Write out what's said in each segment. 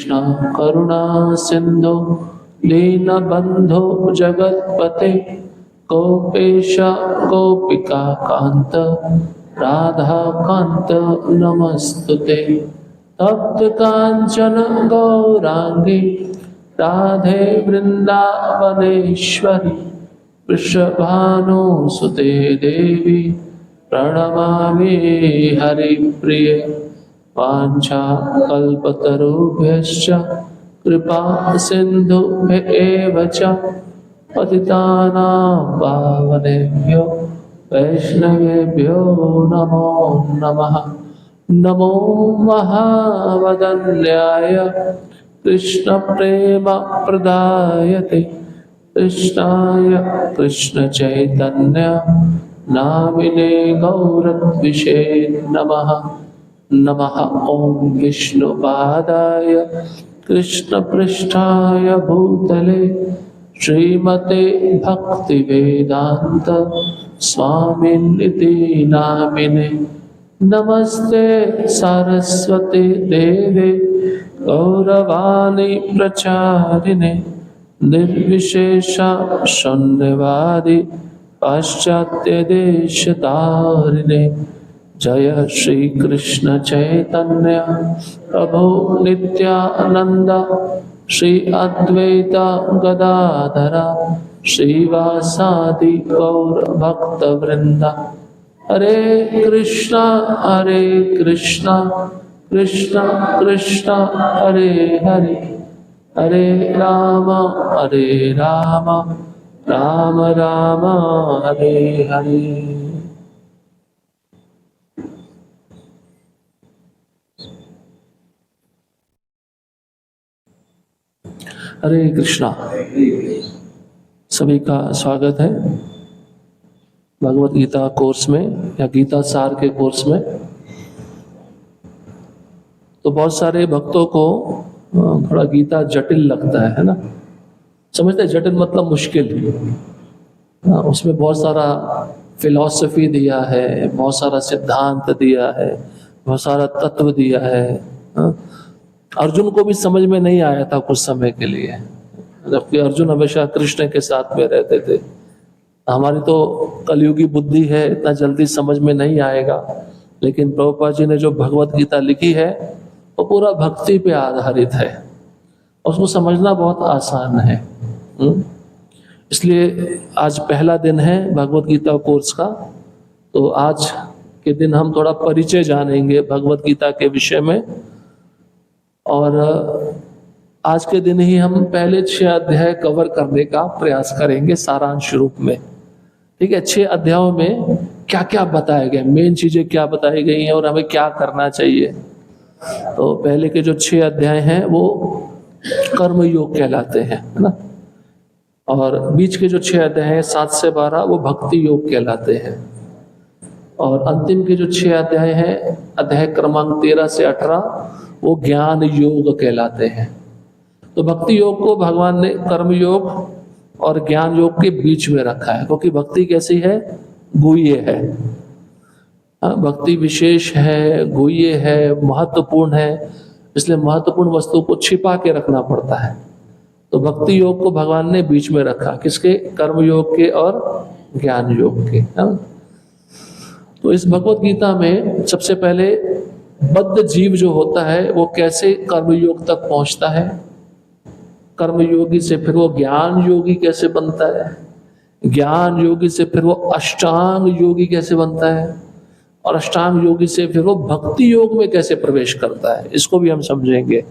कृष्ण करुणा सिंधु दीनबंधो जगत्पते गोपेश गोपिका कांत राधा कांत नमस्तुते। तप्त कांचन गौरांगी राधे वृंदावनेश्वरी वृषभानुसुते देवी प्रणमामि हरिप्रिये। वाञ्छाकल्पतरुभ्यश्च कृपा सिन्धुभ्येव च पतितानां पावनेभ्यो वैष्णवेभ्यो नमो नमः। नमो महावदन्याय कृष्णप्रेमप्रदायते कृष्णाय कृष्णचैतन्य नामिने गौरद्विषे नमः। नमः ॐ विष्णुपादाय कृष्णपृष्ठाय भूतले श्रीमते भक्तिवेदांत स्वामिनिति नामिने। नमस्ते सरस्वती देवे गौरवाणी प्रचारिणे निर्विशेष शून्यवादी पाश्चात्य देशतारिणे। जय श्री कृष्ण चैतन्य प्रभु नित्यानंद श्री अद्वैत गदाधर श्रीवासादि गौर भक्त वृंदा। हरे कृष्णा कृष्ण कृष्ण हरे हरे हरे राम राम राम हरे हरे। हरे कृष्णा। सभी का स्वागत है भगवत गीता कोर्स में या गीता सार के कोर्स में। तो बहुत सारे भक्तों को थोड़ा गीता जटिल लगता है ना, समझते हैं? जटिल मतलब मुश्किल। उसमें बहुत सारा फिलॉसफी दिया है, बहुत सारा सिद्धांत दिया है, बहुत सारा तत्व दिया है। अर्जुन को भी समझ में नहीं आया था कुछ समय के लिए, जबकि अर्जुन हमेशा कृष्ण के साथ में रहते थे। हमारी तो कलयुगी बुद्धि है, इतना जल्दी समझ में नहीं आएगा, लेकिन प्रभुपाद जी ने जो भगवत गीता लिखी है वो पूरा भक्ति पे आधारित है, उसको समझना बहुत आसान है। इसलिए आज पहला दिन है भगवत गीता कोर्स का। तो आज के दिन हम थोड़ा परिचय जानेंगे भगवत गीता के विषय में, और आज के दिन ही हम पहले 6 अध्याय कवर करने का प्रयास करेंगे सारांश रूप में। ठीक है, 6 अध्यायों में क्या क्या बताया गया, मेन चीजें क्या बताई गई हैं और हमें क्या करना चाहिए। तो पहले के जो 6 अध्याय हैं वो कर्म योग कहलाते हैं, है ना, और बीच के जो 6 अध्याय हैं 7 से 12 वो भक्ति योग कहलाते हैं, और अंतिम के जो 6 अध्याय हैं अध्याय क्रमांक 13 से 18 वो ज्ञान योग कहलाते हैं। तो भक्ति योग को भगवान ने कर्म योग और ज्ञान योग के बीच में रखा है, क्योंकि भक्ति कैसी है? गुह्य है। भक्ति विशेष है, गुह्य है, महत्वपूर्ण है, इसलिए महत्वपूर्ण वस्तु को छिपा के रखना पड़ता है। तो भक्ति योग को भगवान ने बीच में रखा, किसके? कर्म योग के और ज्ञान योग के। तो इस भगवत गीता में सबसे पहले बद्ध जीव जो होता है वो कैसे कर्म योग तक पहुंचता है, कर्म योगी से फिर वो ज्ञान योगी कैसे बनता है, ज्ञान योगी से फिर वो अष्टांग योगी कैसे बनता है, और अष्टांग योगी से फिर वो भक्ति योग में कैसे प्रवेश करता है, इसको भी हम समझेंगे।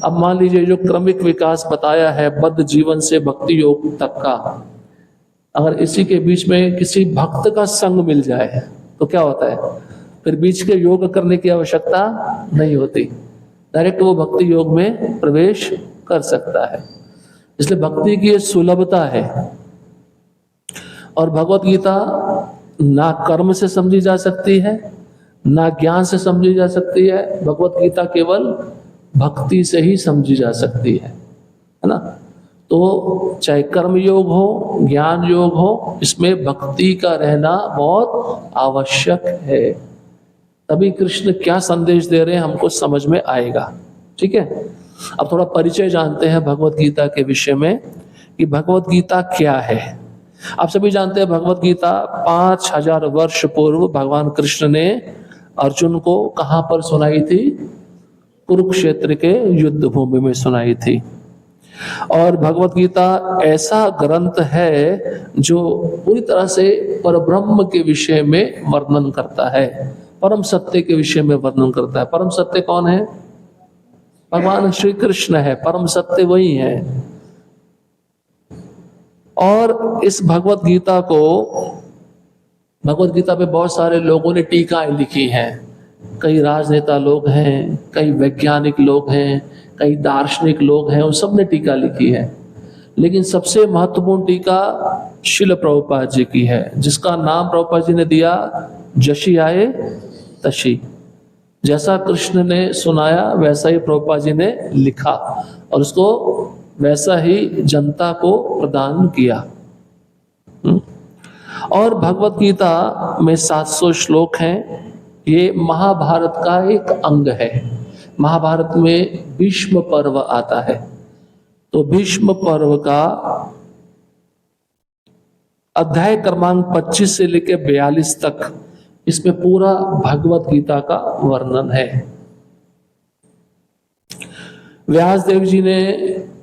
अब मान लीजिए जो क्रमिक विकास बताया है बद्ध जीवन से भक्ति योग तक का, अगर इसी के बीच में किसी भक्त का संग मिल जाए तो क्या होता है? फिर बीच के योग करने की आवश्यकता नहीं होती, डायरेक्ट वो भक्ति योग में प्रवेश कर सकता है। इसलिए भक्ति की ये सुलभता है। और भगवत गीता ना कर्म से समझी जा सकती है, ना ज्ञान से समझी जा सकती है। भगवत गीता केवल भक्ति से ही समझी जा सकती है ना। तो चाहे कर्म योग हो, ज्ञान योग हो, इसमें भक्ति का रहना बहुत आवश्यक है। तभी कृष्ण क्या संदेश दे रहे हैं हमको समझ में आएगा। ठीक है, अब थोड़ा परिचय जानते हैं भगवत गीता के विषय में कि भगवत गीता क्या है। आप सभी जानते हैं भगवत गीता 5000 वर्ष पूर्व भगवान कृष्ण ने अर्जुन को कहां पर सुनाई थी? कुरुक्षेत्र के युद्ध भूमि में सुनाई थी। और भगवत गीता ऐसा ग्रंथ है जो पूरी तरह से परब्रह्म के विषय में वर्णन करता है, परम सत्य के विषय में वर्णन करता है। परम सत्य कौन है? भगवान श्री कृष्ण है, परम सत्य वही है। और इस भगवत गीता पे बहुत सारे लोगों ने टीकाएं लिखी हैं। कई राजनेता लोग हैं, कई वैज्ञानिक लोग हैं, कई दार्शनिक लोग हैं, उन सब ने टीका लिखी है। लेकिन सबसे महत्वपूर्ण टीका शिल प्रभुपाद जी की है, जिसका नाम प्रभुपाद जी ने दिया जशी आए तशी। जैसा कृष्ण ने सुनाया वैसा ही प्रभुपाद जी ने लिखा और उसको वैसा ही जनता को प्रदान किया। और भगवत गीता में 700 श्लोक हैं। ये महाभारत का एक अंग है। महाभारत में भीष्म पर्व आता है, तो भीष्म पर्व का अध्याय क्रमांक 25 से लेकर 42 तक इसमें पूरा भगवत गीता का वर्णन है। व्यास देव जी ने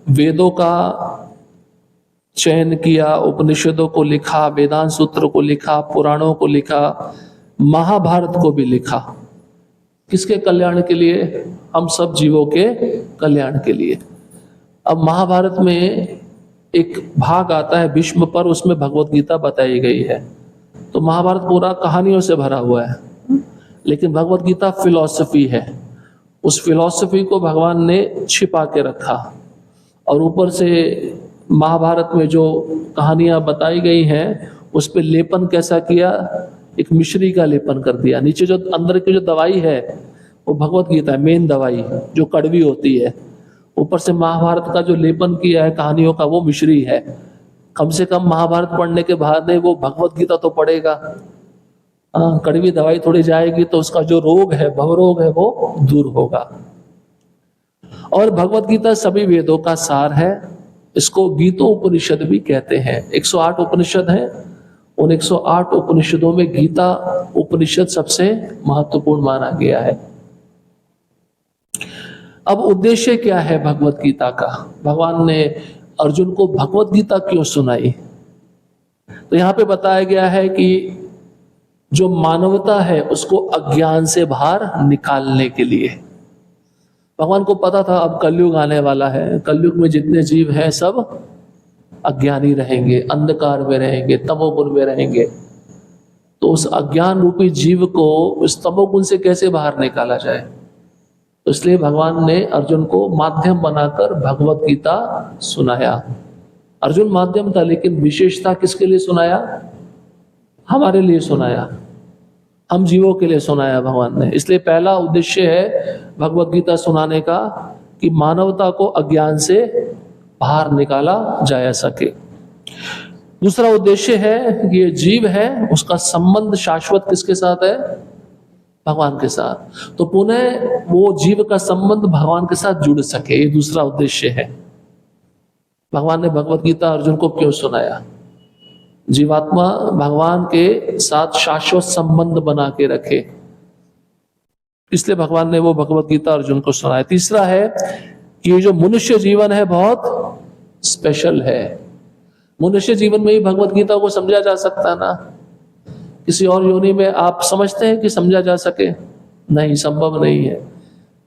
वेदों का चयन किया, उपनिषदों को लिखा, वेदांत सूत्र को लिखा, पुराणों को लिखा, महाभारत को भी लिखा। किसके कल्याण के लिए? हम सब जीवों के कल्याण के लिए। अब महाभारत में एक भाग आता है भीष्म पर, उसमें भगवत गीता बताई गई है। तो महाभारत पूरा कहानियों से भरा हुआ है, लेकिन भगवत गीता फिलॉसफी है। उस फिलॉसफी को भगवान ने छिपा के रखा और ऊपर से महाभारत में जो कहानियां बताई गई हैं उस पर लेपन कैसा किया? एक मिश्री का लेपन कर दिया। नीचे जो अंदर की जो दवाई है वो भगवत गीता है, मेन दवाई जो कड़वी होती है। ऊपर से महाभारत का जो लेपन किया है कहानियों का, वो मिश्री है। कम से कम महाभारत पढ़ने के बाद वो भगवत गीता तो पढ़ेगा। कड़वी दवाई थोड़ी जाएगी तो उसका जो रोग है, भवरोग है, वो दूर होगा। और भगवत गीता सभी वेदों का सार है। इसको गीतोपनिषद भी कहते हैं। 108 उपनिषद हैं। उन 108 उपनिषदों में गीता उपनिषद सबसे महत्वपूर्ण माना गया है। अब उद्देश्य क्या है भगवत गीता का? भगवान ने अर्जुन को भगवत गीता क्यों सुनाई? तो यहां पे बताया गया है कि जो मानवता है उसको अज्ञान से बाहर निकालने के लिए। भगवान को पता था अब कलयुग आने वाला है, कलयुग में जितने जीव हैं सब अज्ञानी रहेंगे, अंधकार में रहेंगे, तमोगुण में रहेंगे। तो उस अज्ञान रूपी जीव को उस तमोगुण से कैसे बाहर निकाला जाए? तो इसलिए भगवान ने अर्जुन को माध्यम बनाकर भगवत गीता सुनाया। अर्जुन माध्यम था, लेकिन विशेषता किसके लिए सुनाया? हमारे लिए सुनाया, हम जीवों के लिए सुनाया भगवान ने। इसलिए पहला उद्देश्य है भगवत गीता सुनाने का कि मानवता को अज्ञान से बाहर निकाला जा सके। दूसरा उद्देश्य है कि ये जीव है उसका संबंध शाश्वत किसके साथ है? भगवान के साथ। तो पुनः वो जीव का संबंध भगवान के साथ जुड़ सके, ये दूसरा उद्देश्य है। भगवान ने भगवत गीता अर्जुन को क्यों सुनाया? जीवात्मा भगवान के साथ शाश्वत संबंध बना के रखे, इसलिए भगवान ने वो भगवत गीता अर्जुन को सुनाया। तीसरा है कि ये जो मनुष्य जीवन है बहुत स्पेशल है। मनुष्य जीवन में ही भगवत गीता को समझा जा सकता ना। किसी और योनि में आप समझते हैं कि समझा जा सके? नहीं, संभव नहीं है।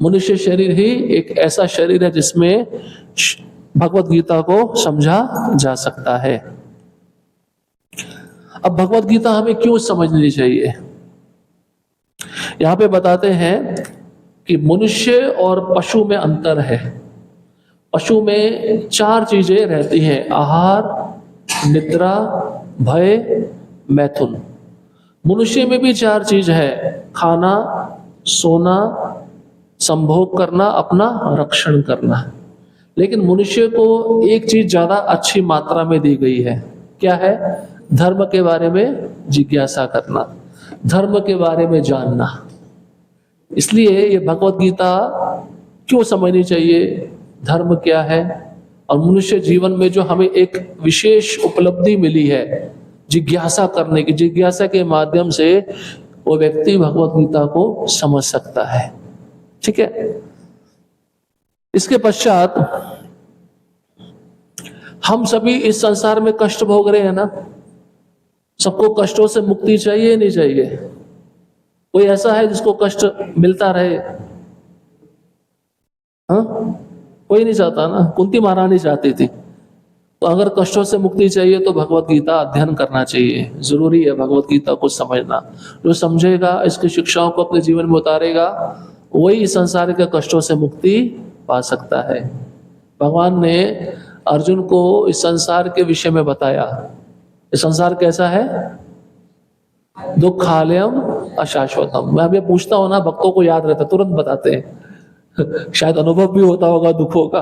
मनुष्य शरीर ही एक ऐसा शरीर है जिसमें भगवत गीता को समझा जा सकता है। अब भगवत गीता हमें क्यों समझनी चाहिए? यहां पे बताते हैं कि मनुष्य और पशु में अंतर है। पशु में 4 चीजें रहती हैं: आहार, निद्रा, भय, मैथुन। मनुष्य में भी 4 चीज है: खाना, सोना, संभोग करना, अपना रक्षण करना। लेकिन मनुष्य को एक चीज ज्यादा अच्छी मात्रा में दी गई है। क्या है? धर्म के बारे में जिज्ञासा करना, धर्म के बारे में जानना। इसलिए ये भगवत गीता क्यों समझनी चाहिए, धर्म क्या है, और मनुष्य जीवन में जो हमें एक विशेष उपलब्धि मिली है जिज्ञासा करने की, जिज्ञासा के माध्यम से वो व्यक्ति भगवत गीता को समझ सकता है। ठीक है। इसके पश्चात हम सभी इस संसार में कष्ट भोग रहे हैं ना, सबको कष्टों से मुक्ति चाहिए नहीं चाहिए? कोई ऐसा है जिसको कष्ट मिलता रहे? हाँ, कोई नहीं चाहता ना। कुंती महारानी चाहती थी। तो अगर कष्टों से मुक्ति चाहिए तो भगवत गीता अध्ययन करना चाहिए, जरूरी है भगवत गीता को समझना। जो समझेगा, इसकी शिक्षाओं को अपने जीवन में उतारेगा, वही संसार के कष्टों से मुक्ति पा सकता है। भगवान ने अर्जुन को इस संसार के विषय में बताया। ये संसार कैसा है? दुखालयम अशाश्वतम। मैं अभी पूछता हूं ना, भक्तों को याद रहता, तुरंत बताते हैं। शायद अनुभव भी होता होगा दुखों का।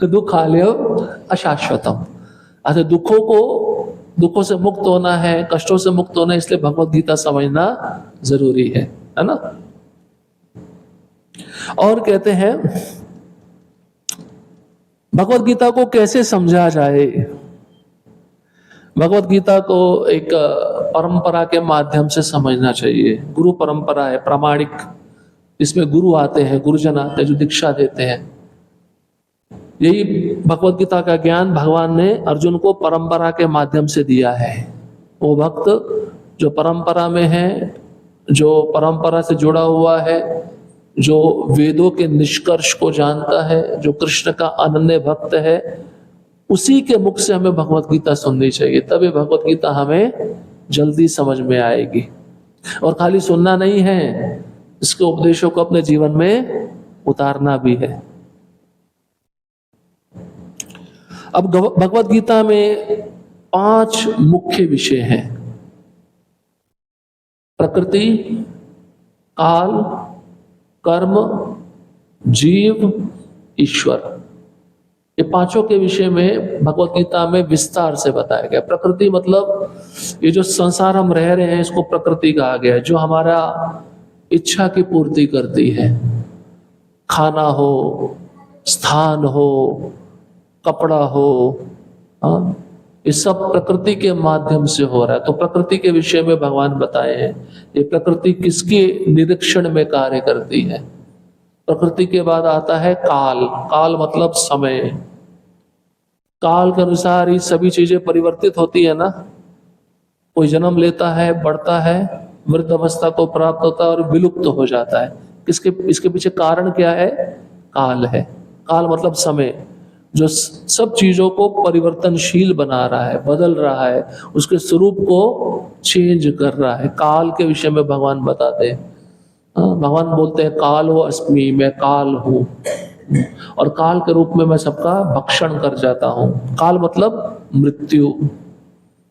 दुखालयम अशाश्वतम। अच्छा, दुखों से मुक्त होना है, कष्टों से मुक्त होना है, इसलिए भगवत गीता समझना जरूरी है ना। और कहते हैं भगवत गीता को कैसे समझा जाए। भगवत गीता को एक परंपरा के माध्यम से समझना चाहिए। गुरु परंपरा है प्रामाणिक, इसमें गुरु आते हैं, गुरुजन आते हैं जो दीक्षा देते हैं। यही भगवत गीता का ज्ञान भगवान ने अर्जुन को परंपरा के माध्यम से दिया है। वो भक्त जो परंपरा में है, जो परंपरा से जुड़ा हुआ है, जो वेदों के निष्कर्ष को जानता है, जो कृष्ण का अनन्य भक्त है, उसी के मुख से हमें भगवत गीता सुननी चाहिए। तभी भगवत गीता हमें जल्दी समझ में आएगी। और खाली सुनना नहीं है, इसके उपदेशों को अपने जीवन में उतारना भी है। अब भगवत गीता में 5 मुख्य विषय हैं: प्रकृति, काल, कर्म, जीव, ईश्वर। ये पांचों के विषय में भगवत गीता में विस्तार से बताया गया। प्रकृति मतलब ये जो संसार हम रह रहे हैं, इसको प्रकृति कहा गया है, जो हमारा इच्छा की पूर्ति करती है। खाना हो, स्थान हो, कपड़ा हो, हाँ, ये सब प्रकृति के माध्यम से हो रहा है। तो प्रकृति के विषय में भगवान बताए हैं। ये प्रकृति किसके निरीक्षण में कार्य करती है। प्रकृति के बाद आता है काल। काल मतलब समय। काल के अनुसार ही सभी चीजें परिवर्तित होती है ना। कोई जन्म लेता है, बढ़ता है, वृद्ध अवस्था को प्राप्त होता है और विलुप्त हो जाता है। इसके पीछे कारण क्या है? काल है। काल मतलब समय, जो सब चीजों को परिवर्तनशील बना रहा है, बदल रहा है, उसके स्वरूप को चेंज कर रहा है। काल के विषय में भगवान बताते हैं। भगवान बोलते हैं काल हो अस्मि, मैं काल हूँ, और काल के रूप में मैं सबका भक्षण कर जाता हूँ। काल मतलब मृत्यु।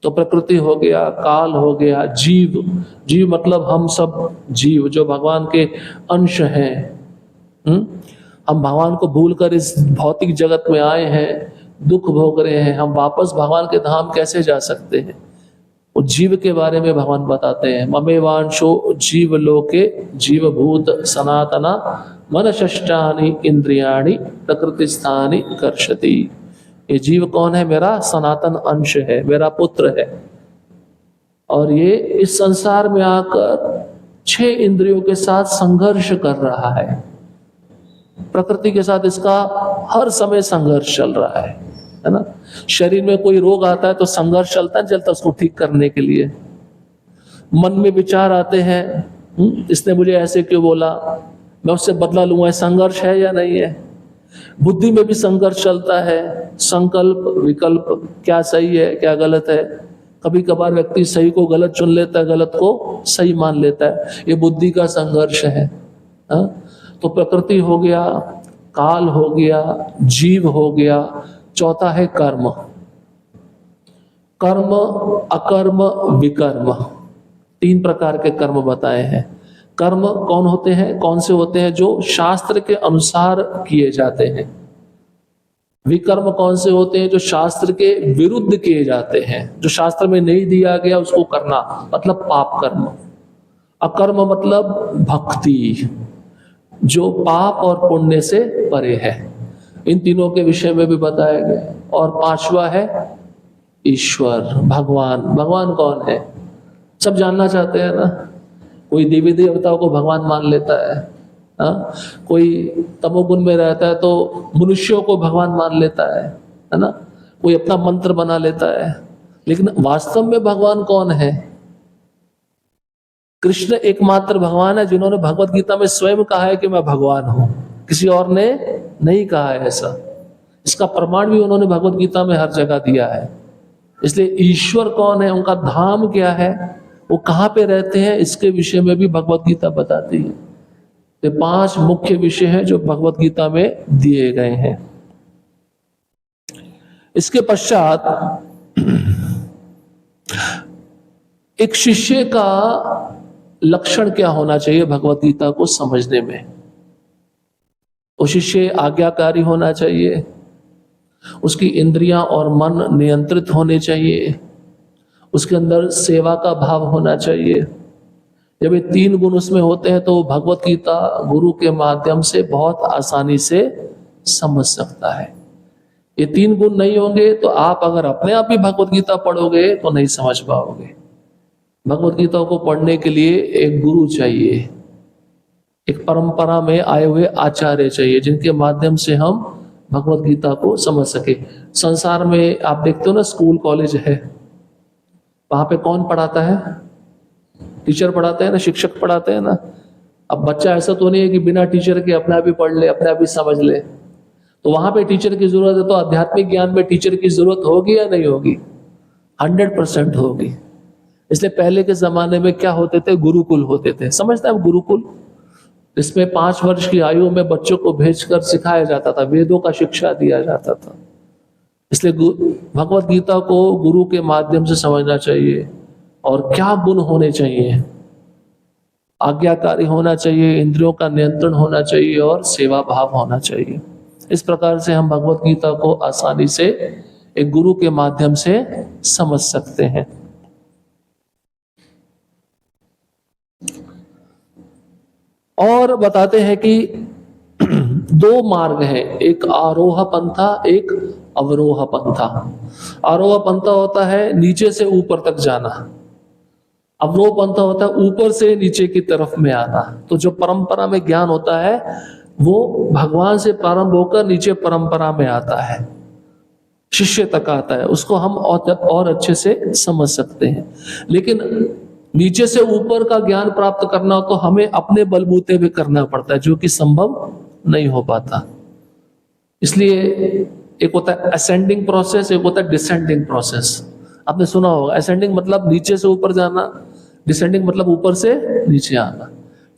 तो प्रकृति हो गया, काल हो गया, जीव। जीव मतलब हम सब जीव जो भगवान के अंश हैं। हम भगवान को भूलकर इस भौतिक जगत में आए हैं, दुख भोग रहे हैं। हम वापस भगवान के धाम कैसे जा सकते हैं? वो जीव के बारे में भगवान बताते हैं। ममेवांशो जीव लोके जीवभूत सनातना मनषष्टानि इंद्रियाणि प्रकृति स्थानि कर्षति। ये जीव कौन है? मेरा सनातन अंश है, मेरा पुत्र है, और ये इस संसार में आकर 6 इंद्रियों के साथ संघर्ष कर रहा है। प्रकृति के साथ इसका हर समय संघर्ष चल रहा है ना। शरीर में कोई रोग आता है तो संघर्ष चलता उसको ठीक करने के लिए। मन में विचार आते हैं, इसने मुझे ऐसे क्यों बोला, मैं उससे बदला लूंगा। संघर्ष है या नहीं है? बुद्धि में भी संघर्ष चलता है। संकल्प विकल्प, क्या सही है क्या गलत है। कभी कभार व्यक्ति सही को गलत चुन लेता है, गलत को सही मान लेता है। ये बुद्धि का संघर्ष है। तो प्रकृति हो गया, काल हो गया, जीव हो गया। चौथा है कर्म। कर्म, अकर्म, विकर्म, 3 प्रकार के कर्म बताए हैं। कर्म कौन होते हैं? कौन से होते हैं? जो शास्त्र के अनुसार किए जाते हैं। विकर्म कौन से होते हैं? जो शास्त्र के विरुद्ध किए जाते हैं, जो शास्त्र में नहीं दिया गया उसको करना, मतलब पाप कर्म। अकर्म मतलब भक्ति, जो पाप और पुण्य से परे है। इन तीनों के विषय में भी बताया गया। और पांचवा है ईश्वर, भगवान। भगवान कौन है? सब जानना चाहते हैं ना। कोई देवी देवताओं को भगवान मान लेता है, हाँ? कोई तमोगुण में रहता है तो मनुष्यों को भगवान मान लेता है ना। कोई अपना मंत्र बना लेता है। लेकिन वास्तव में भगवान कौन है? कृष्ण एकमात्र भगवान है जिन्होंने भगवत गीता में स्वयं कहा है कि मैं भगवान हूं। किसी और ने नहीं कहा है ऐसा। इसका प्रमाण भी उन्होंने भगवत गीता में हर जगह दिया है। इसलिए ईश्वर कौन है, उनका धाम क्या है, वो कहाँ पे रहते हैं, इसके विषय में भी भगवत गीता बताती है। ये 5 मुख्य विषय हैं जो भगवत गीता में दिए गए हैं। इसके पश्चात एक शिष्य का लक्षण क्या होना चाहिए भगवत गीता को समझने में? वो शिष्य आज्ञाकारी होना चाहिए, उसकी इंद्रियां और मन नियंत्रित होने चाहिए, उसके अंदर सेवा का भाव होना चाहिए। जब ये 3 गुण उसमें होते हैं तो भगवत गीता गुरु के माध्यम से बहुत आसानी से समझ सकता है। ये 3 गुण नहीं होंगे तो आप अगर अपने आप ही भगवत गीता पढ़ोगे तो नहीं समझ पाओगे। भगवत गीता को पढ़ने के लिए एक गुरु चाहिए, एक परंपरा में आए हुए आचार्य चाहिए, जिनके माध्यम से हम भगवत गीता को समझ सके। संसार में आप देखते हो ना, स्कूल कॉलेज है, वहां पे कौन पढ़ाता है? टीचर पढ़ाते हैं ना, शिक्षक पढ़ाते हैं ना। अब बच्चा ऐसा तो नहीं है कि बिना टीचर के अपने आप ही पढ़ ले, अपने आप ही समझ ले। तो वहां पे टीचर की जरूरत है। तो आध्यात्मिक ज्ञान में टीचर की जरूरत होगी या नहीं होगी? 100% होगी। इसलिए पहले के जमाने में क्या होते थे? गुरुकुल होते थे। समझते हैं आप गुरुकुल? इसमें 5 वर्ष की आयु में बच्चों को भेजकर सिखाया जाता था, वेदों का शिक्षा दिया जाता था। इसलिए भगवत गीता को गुरु के माध्यम से समझना चाहिए। और क्या गुण होने चाहिए? आज्ञाकारी होना चाहिए, इंद्रियों का नियंत्रण होना चाहिए और सेवा भाव होना चाहिए। इस प्रकार से हम भगवत गीता को आसानी से एक गुरु के माध्यम से समझ सकते हैं। और बताते हैं कि 2 मार्ग हैं, एक आरोह पंथा, एक अवरोह पंथा। आरोह पंथा होता है नीचे से ऊपर तक जाना, अवरोह पंथा होता है ऊपर से नीचे की तरफ में आना। तो जो परंपरा में ज्ञान होता है वो भगवान से प्रारंभ होकर नीचे परंपरा में आता है, शिष्य तक आता है, उसको हम और अच्छे से समझ सकते हैं। लेकिन नीचे से ऊपर का ज्ञान प्राप्त करना हो तो हमें अपने बलबूते पे करना पड़ता है, जो कि संभव नहीं हो पाता। इसलिए एक होता है असेंडिंग प्रोसेस, एक होता है डिसेंडिंग प्रोसेस। आपने सुना होगा, असेंडिंग मतलब नीचे से ऊपर जाना, डिसेंडिंग मतलब ऊपर से नीचे आना।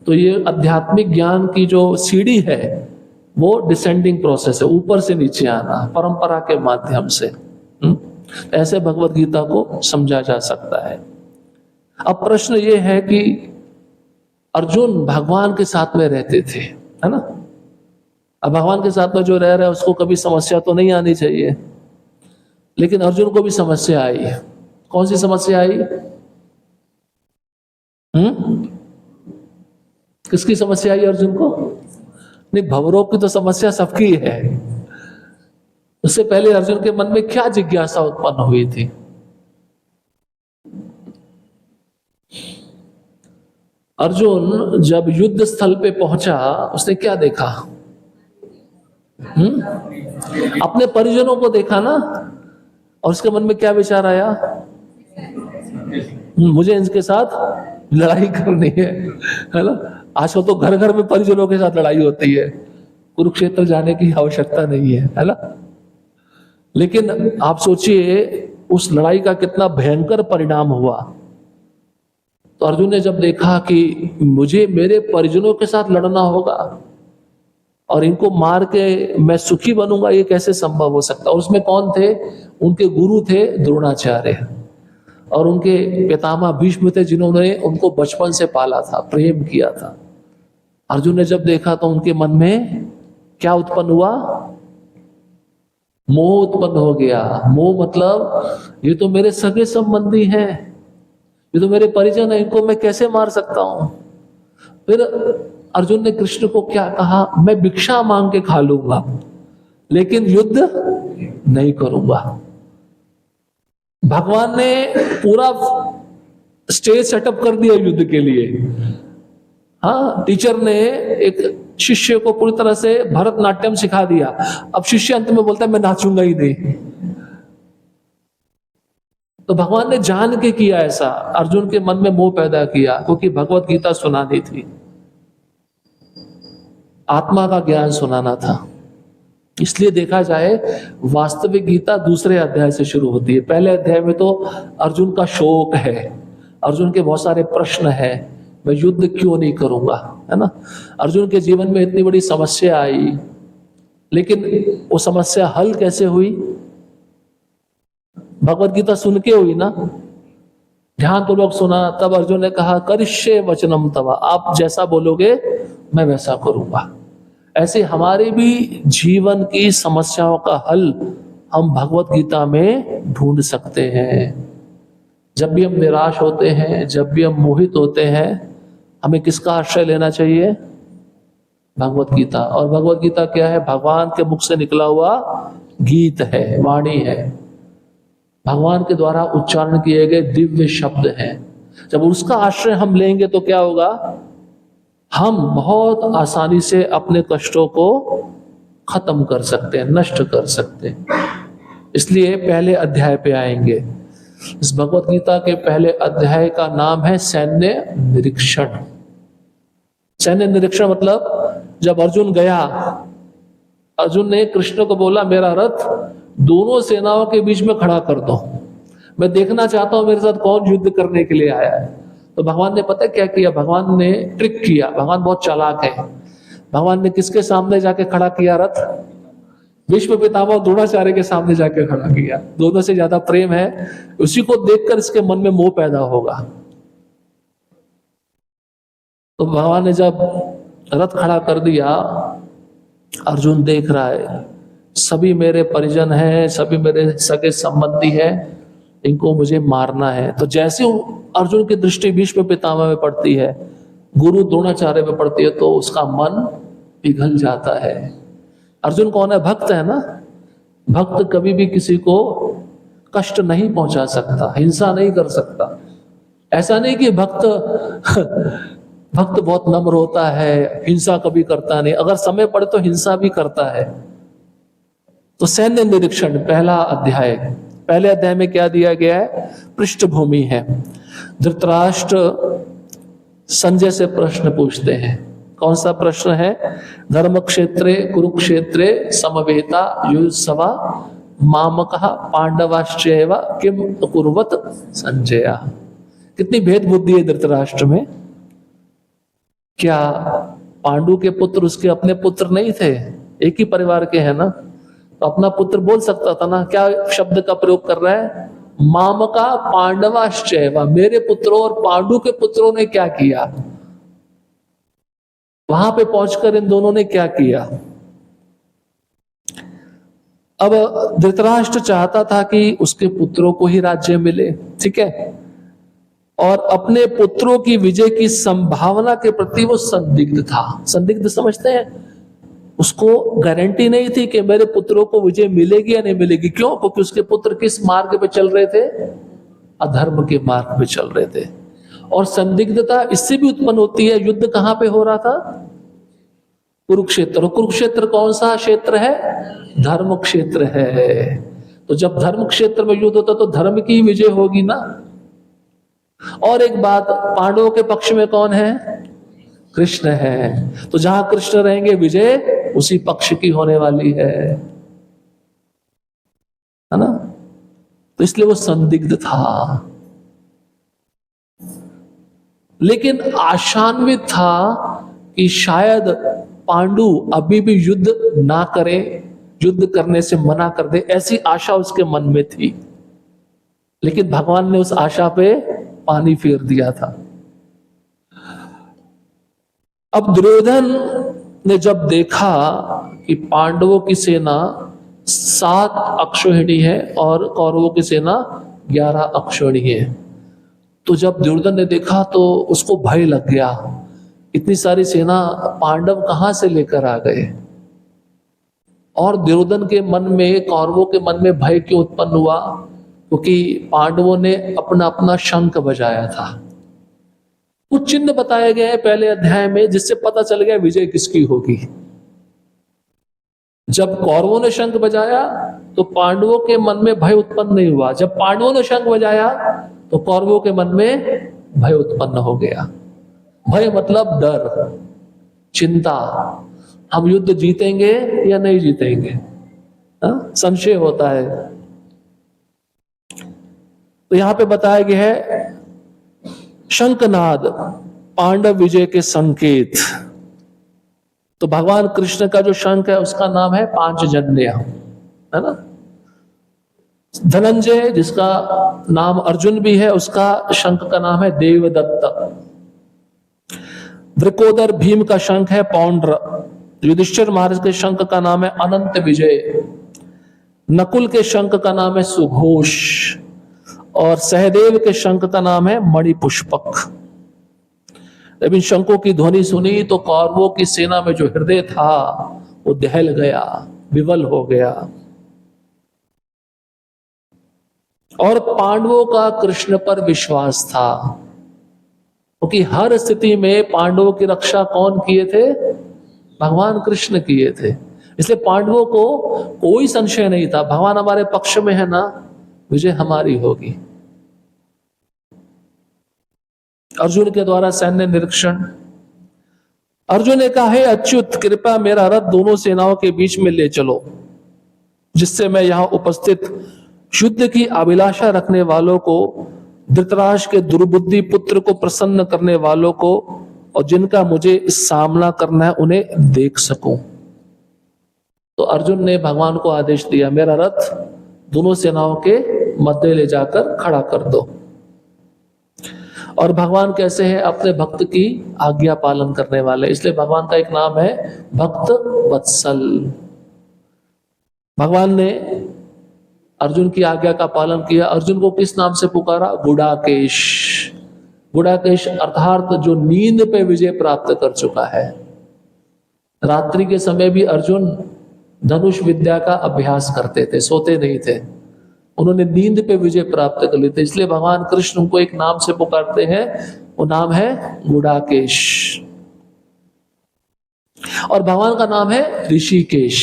तो ये आध्यात्मिक ज्ञान की जो सीढ़ी है वो डिसेंडिंग प्रोसेस है, ऊपर से नीचे आना परंपरा के माध्यम से। ऐसे भगवत गीता को समझा जा सकता है। अब प्रश्न ये है कि अर्जुन भगवान के साथ में रहते थे, है ना। अब भगवान के साथ में जो रह रहा है उसको कभी समस्या तो नहीं आनी चाहिए, लेकिन अर्जुन को भी समस्या आई। कौन सी समस्या आई? किसकी समस्या आई अर्जुन को? नहीं, भवरोग की तो समस्या सबकी है। उससे पहले अर्जुन के मन में क्या जिज्ञासा उत्पन्न हुई थी? अर्जुन जब युद्ध स्थल पे पहुंचा उसने क्या देखा? अपने परिजनों को देखा ना, और उसके मन में क्या विचार आया? मुझे इनके साथ लड़ाई करनी है ना। आजकल तो घर घर में परिजनों के साथ लड़ाई होती है, कुरुक्षेत्र जाने की आवश्यकता नहीं है ना। लेकिन आप सोचिए उस लड़ाई का कितना भयंकर परिणाम हुआ। तो अर्जुन ने जब देखा कि मुझे मेरे परिजनों के साथ लड़ना होगा और इनको मार के मैं सुखी बनूंगा, ये कैसे संभव हो सकता। और उसमें कौन थे? उनके गुरु थे द्रोणाचार्य, और उनके पितामह भीष्म थे, जिन्होंने उनको बचपन से पाला था, प्रेम किया था। अर्जुन ने जब देखा तो उनके मन में क्या उत्पन्न हुआ? मोह उत्पन्न हो गया। मोह मतलब ये तो मेरे सगे संबंधी हैं, ये तो मेरे परिजन है, इनको मैं कैसे मार सकता हूं। फिर अर्जुन ने कृष्ण को क्या कहा, मैं भिक्षा मांग के खा लूंगा लेकिन युद्ध नहीं करूंगा। भगवान ने पूरा स्टेज सेटअप कर दिया युद्ध के लिए। हाँ, टीचर ने एक शिष्य को पूरी तरह से भरतनाट्यम सिखा दिया। अब शिष्य अंत में बोलता है मैं नाचूंगा ही नहीं। तो भगवान ने जान के किया ऐसा, अर्जुन के मन में मोह पैदा किया, क्योंकि भगवत गीता सुनानी थी, आत्मा का ज्ञान सुनाना था। इसलिए देखा जाए वास्तविक गीता दूसरे अध्याय से शुरू होती है। पहले अध्याय में तो अर्जुन का शोक है, अर्जुन के बहुत सारे प्रश्न हैं, मैं युद्ध क्यों नहीं करूंगा, है ना। अर्जुन के जीवन में इतनी बड़ी समस्या आई, लेकिन वो समस्या हल कैसे हुई? भगवत गीता सुन के हुई ना, ध्यान तो लोग सुना। तब अर्जुन ने कहा करिष्ये वचनम तव, आप जैसा बोलोगे मैं वैसा करूंगा। ऐसे हमारे भी जीवन की समस्याओं का हल हम भगवत गीता में ढूंढ सकते हैं। जब भी हम निराश होते हैं, जब भी हम मोहित होते हैं, हमें किसका आश्रय लेना चाहिए? भगवत गीता। और भगवत गीता क्या है? भगवान के मुख से निकला हुआ गीत है, वाणी है, भगवान के द्वारा उच्चारण किए गए दिव्य शब्द हैं। जब उसका आश्रय हम लेंगे तो क्या होगा? हम बहुत आसानी से अपने कष्टों को खत्म कर सकते हैं, नष्ट कर सकते हैं। इसलिए पहले अध्याय पे आएंगे। इस भगवत गीता के पहले अध्याय का नाम है सैन्य निरीक्षण। सैन्य निरीक्षण मतलब जब अर्जुन गया, अर्जुन ने कृष्ण को बोला मेरा रथ दोनों सेनाओं के बीच में खड़ा कर दो, मैं देखना चाहता हूं मेरे साथ कौन युद्ध करने के लिए आया है। तो भगवान ने पता क्या किया? भगवान ने ट्रिक किया। भगवान बहुत चालाक है। भगवान ने किसके सामने जाके खड़ा किया रथ? भीष्म पितामह द्रोणाचार्य के सामने जाके खड़ा किया। दोनों से ज्यादा प्रेम है, उसी को देखकर इसके मन में मोह पैदा होगा। तो भगवान ने जब रथ खड़ा कर दिया, अर्जुन देख रहा है सभी मेरे परिजन हैं, सभी मेरे सगे संबंधी हैं, इनको मुझे मारना है। तो जैसे अर्जुन की दृष्टि भीष्म पितामह में पड़ती है, गुरु द्रोणाचार्य में पड़ती है, तो उसका मन पिघल जाता है। अर्जुन कौन है? भक्त है ना। भक्त कभी भी किसी को कष्ट नहीं पहुंचा सकता, हिंसा नहीं कर सकता। ऐसा नहीं कि भक्त बहुत नम्र होता है, हिंसा कभी करता नहीं, अगर समय पड़े तो हिंसा भी करता है। तो सैन्य निरीक्षण पहला अध्याय। पहले अध्याय में क्या दिया गया है? पृष्ठभूमि है। धृतराष्ट्र संजय से प्रश्न पूछते हैं। कौन सा प्रश्न है? धर्म क्षेत्रे कुरुक्षेत्रे समवेता युयुत्सवा मामकः पांडवाश्चैव किम अकुर्वत संजय। कितनी भेद बुद्धि है धृतराष्ट्र में। क्या पांडु के पुत्र उसके अपने पुत्र नहीं थे? एक ही परिवार के हैं ना, तो अपना पुत्र बोल सकता था ना। क्या शब्द का प्रयोग कर रहा है? मामका पांडवाश्चैव, मेरे पुत्रों और पांडु के पुत्रों ने क्या किया। वहां पे पहुंचकर इन दोनों ने क्या किया। अब धृतराष्ट्र चाहता था कि उसके पुत्रों को ही राज्य मिले, ठीक है, और अपने पुत्रों की विजय की संभावना के प्रति वो संदिग्ध था। संदिग्ध समझते हैं? उसको गारंटी नहीं थी कि मेरे पुत्रों को विजय मिलेगी या नहीं मिलेगी। क्यों? क्योंकि उसके पुत्र किस मार्ग पे चल रहे थे? अधर्म के मार्ग पे चल रहे थे। और संदिग्धता इससे भी उत्पन्न होती है। युद्ध कहां पे हो रहा था? कुरुक्षेत्र। और कुरुक्षेत्र कौन सा क्षेत्र है? धर्म क्षेत्र है। तो जब धर्म क्षेत्र में युद्ध होता तो धर्म की विजय होगी ना। और एक बात, पांडवों के पक्ष में कौन है? कृष्ण है। तो जहां कृष्ण रहेंगे विजय उसी पक्ष की होने वाली है ना। तो इसलिए वो संदिग्ध था, लेकिन आशान्वित था कि शायद पांडु अभी भी युद्ध ना करे, युद्ध करने से मना कर दे, ऐसी आशा उसके मन में थी। लेकिन भगवान ने उस आशा पे पानी फेर दिया था। अब दुर्योधन ने जब देखा कि पांडवों की सेना 7 अक्षौहिणी है और कौरवों की सेना 11 अक्षौहिणी है, तो जब दुर्योधन ने देखा तो उसको भय लग गया इतनी सारी सेना पांडव कहां से लेकर आ गए? और दुर्योधन के मन में, कौरवों के मन में भय क्यों उत्पन्न हुआ? क्योंकि पांडवों ने अपना अपना शंख बजाया था। कुछ चिन्ह बताए गए हैं पहले अध्याय में, जिससे पता चल गया विजय किसकी होगी। जब कौरवों ने शंख बजाया तो पांडवों के मन में भय उत्पन्न नहीं हुआ। जब पांडवों ने शंख बजाया तो कौरवों के मन में भय उत्पन्न हो गया। भय मतलब डर, चिंता, हम युद्ध जीतेंगे या नहीं जीतेंगे, संशय होता है। तो यहां पे बताया गया है शंखनाद पांडव विजय के संकेत। तो भगवान कृष्ण का जो शंख है उसका नाम है पांचजन्य, है ना। धनंजय, जिसका नाम अर्जुन भी है, उसका शंख का नाम है देवदत्त। वृकोदर भीम का शंख है पौंड्र। युधिष्ठिर महाराज के शंख का नाम है अनंत विजय। नकुल के शंख का नाम है सुघोष और सहदेव के शंख का नाम है मणिपुष्पक। जब इन शंखों की ध्वनि सुनी तो कौरवों की सेना में जो हृदय था वो दहल गया, विवल हो गया। और पांडवों का कृष्ण पर विश्वास था, क्योंकि हर स्थिति में पांडवों की रक्षा कौन किए थे? भगवान कृष्ण किए थे। इसलिए पांडवों को कोई संशय नहीं था, भगवान हमारे पक्ष में है ना, विजय हमारी होगी। अर्जुन के द्वारा सैन्य निरीक्षण। अर्जुन ने कहा, हे अच्युत, कृपया मेरा रथ दोनों सेनाओं के बीच में ले चलो, जिससे मैं यहां उपस्थित युद्ध की अभिलाषा रखने वालों को, धृतराष्ट्र के दुर्बुद्धि पुत्र को प्रसन्न करने वालों को, और जिनका मुझे सामना करना है उन्हें देख सकूं। तो अर्जुन ने भगवान को आदेश दिया, मेरा रथ दोनों सेनाओं के मध्य ले जाकर खड़ा कर दो। और भगवान कैसे हैं? अपने भक्त की आज्ञा पालन करने वाले, इसलिए भगवान का एक नाम है भक्त वत्सल। भगवान ने अर्जुन की आज्ञा का पालन किया। अर्जुन को किस नाम से पुकारा? गुडाकेश। गुडाकेश अर्थात जो नींद पे विजय प्राप्त कर चुका है। रात्रि के समय भी अर्जुन धनुष विद्या का अभ्यास करते थे, सोते नहीं थे। उन्होंने नींद पे विजय प्राप्त कर ली थी, इसलिए भगवान कृष्ण उनको एक नाम से पुकारते हैं, वो नाम है गुडाकेश। और भगवान का नाम है ऋषिकेश।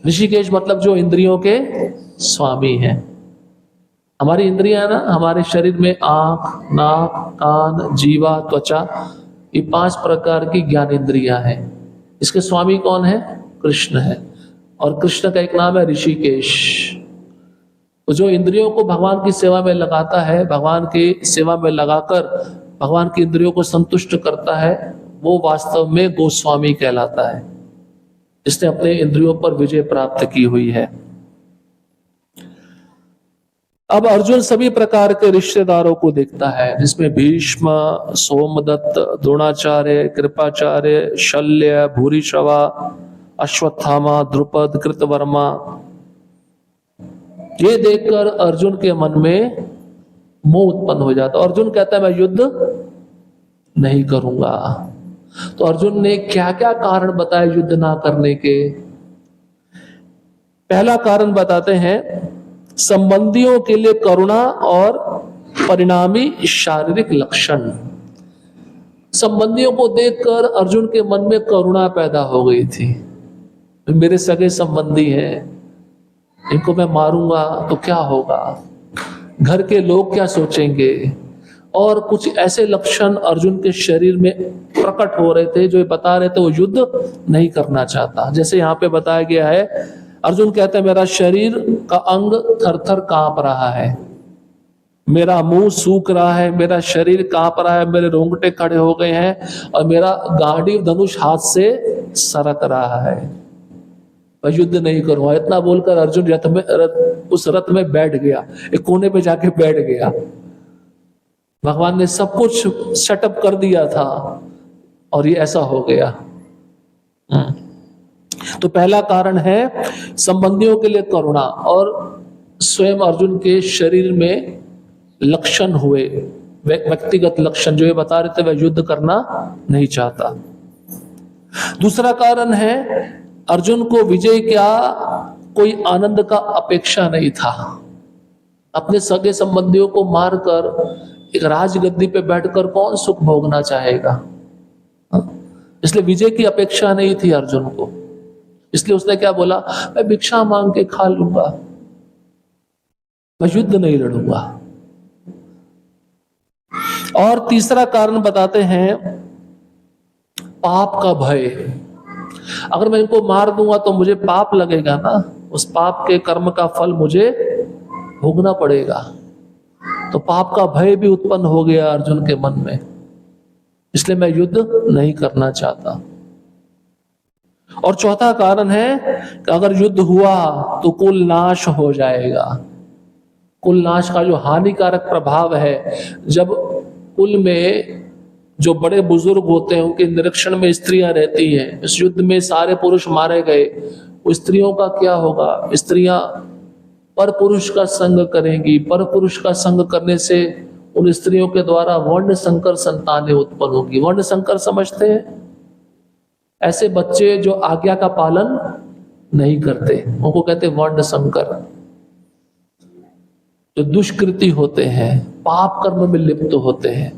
ऋषिकेश मतलब जो इंद्रियों के स्वामी हैं। हमारी इंद्रियां ना, हमारे शरीर में आंख, नाक, कान, जीवा, त्वचा, ये 5 प्रकार की ज्ञान इंद्रियां हैं। इसके स्वामी कौन है? कृष्ण है। और कृष्ण का एक नाम है ऋषिकेश। तो जो इंद्रियों को भगवान की सेवा में लगाता है, भगवान की सेवा में लगाकर भगवान की इंद्रियों को संतुष्ट करता है, वो वास्तव में गोस्वामी कहलाता है, जिसने अपने इंद्रियों पर विजय प्राप्त की हुई है। अब अर्जुन सभी प्रकार के रिश्तेदारों को देखता है, जिसमें भीष्म, सोमदत्त, द्रोणाचार्य, कृपाचार्य, शल्य, भूरिश्रवा, अश्वत्थामा, द्रुपद, कृतवर्मा। ये देखकर अर्जुन के मन में मोह उत्पन्न हो जाता। अर्जुन कहता है मैं युद्ध नहीं करूंगा। तो अर्जुन ने क्या क्या कारण बताए युद्ध ना करने के? पहला कारण बताते हैं, संबंधियों के लिए करुणा और परिणामी शारीरिक लक्षण। संबंधियों को देखकर अर्जुन के मन में करुणा पैदा हो गई थी। मेरे सगे संबंधी हैं, इनको मैं मारूंगा तो क्या होगा, घर के लोग क्या सोचेंगे। और कुछ ऐसे लक्षण अर्जुन के शरीर में प्रकट हो रहे थे जो ये बता रहे थे वो युद्ध नहीं करना चाहता। जैसे यहाँ पे बताया गया है, अर्जुन कहता है मेरा शरीर का अंग थर-थर कांप रहा है, मेरा मुंह सूख रहा है, मेरा शरीर कांप रहा है, मेरे रोंगटे खड़े हो गए हैं और मेरा गांडीव धनुष हाथ से सरक रहा है, मैं युद्ध नहीं करूंगा। इतना बोलकर अर्जुन उस रथ में बैठ गया, एक कोने पे जाके बैठ गया। भगवान ने सब कुछ सेटअप कर दिया था और ये ऐसा हो गया। तो पहला कारण है संबंधियों के लिए करुणा, और स्वयं अर्जुन के शरीर में लक्षण हुए व्यक्तिगत लक्षण जो ये बता रहे थे, वह युद्ध करना नहीं चाहता। दूसरा कारण है, अर्जुन को विजय क्या कोई आनंद का अपेक्षा नहीं था। अपने सगे संबंधियों को मारकर एक राजगद्दी पे बैठकर कौन सुख भोगना चाहेगा? इसलिए विजय की अपेक्षा नहीं थी अर्जुन को। इसलिए उसने क्या बोला, मैं भिक्षा मांग के खा लूंगा, मैं युद्ध नहीं लड़ूंगा। और तीसरा कारण बताते हैं, पाप का भय। अगर मैं इनको मार दूंगा तो मुझे पाप लगेगा ना, उस पाप के कर्म का फल मुझे भोगना पड़ेगा। तो पाप का भय भी उत्पन्न हो गया अर्जुन के मन में, इसलिए मैं युद्ध नहीं करना चाहता। और चौथा कारण है कि अगर युद्ध हुआ तो कुल नाश हो जाएगा। कुल नाश का जो हानिकारक प्रभाव है, जब कुल में जो बड़े बुजुर्ग होते हैं उनके निरीक्षण में स्त्रियां रहती हैं, इस युद्ध में सारे पुरुष मारे गए, वो स्त्रियों का क्या होगा? स्त्रियां पर पुरुष का संग करेंगी, पर पुरुष का संग करने से उन स्त्रियों के द्वारा वर्ण संकर संतानें उत्पन्न होगी। वर्ण संकर समझते हैं? ऐसे बच्चे जो आज्ञा का पालन नहीं करते, उनको कहते हैं वर्ण संकर। जो दुष्कृति होते हैं, पाप कर्म में लिप्त होते हैं,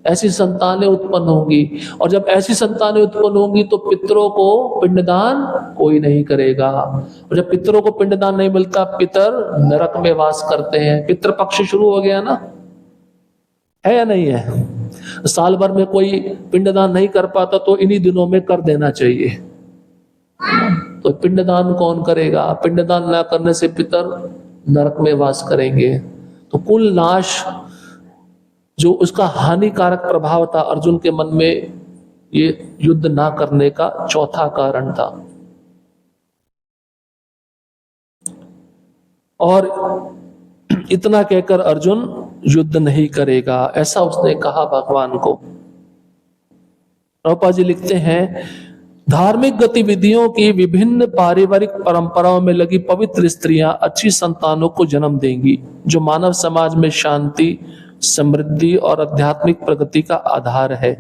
ऐसी संतानें उत्पन्न होंगी। और जब ऐसी संतानें उत्पन्न होंगी तो पितरों को पिंडदान कोई नहीं करेगा। और जब पितरों को पिंडदान नहीं मिलता, पितर नरक में वास करते हैं। पितृ पक्ष शुरू हो गया ना, है या नहीं है? साल भर में कोई पिंडदान नहीं कर पाता तो इन्हीं दिनों में कर देना चाहिए। तो पिंडदान कौन करेगा? पिंडदान ना करने से पितर नरक में वास करेंगे। तो कुल नाश जो उसका हानिकारक प्रभाव था अर्जुन के मन में, ये युद्ध ना करने का चौथा कारण था। और इतना कहकर अर्जुन युद्ध नहीं करेगा, ऐसा उसने कहा भगवान को। प्रभुपाद जी लिखते हैं, धार्मिक गतिविधियों की विभिन्न पारिवारिक परंपराओं में लगी पवित्र स्त्रियां अच्छी संतानों को जन्म देंगी, जो मानव समाज में शांति, समृद्धि और आध्यात्मिक प्रगति का आधार है।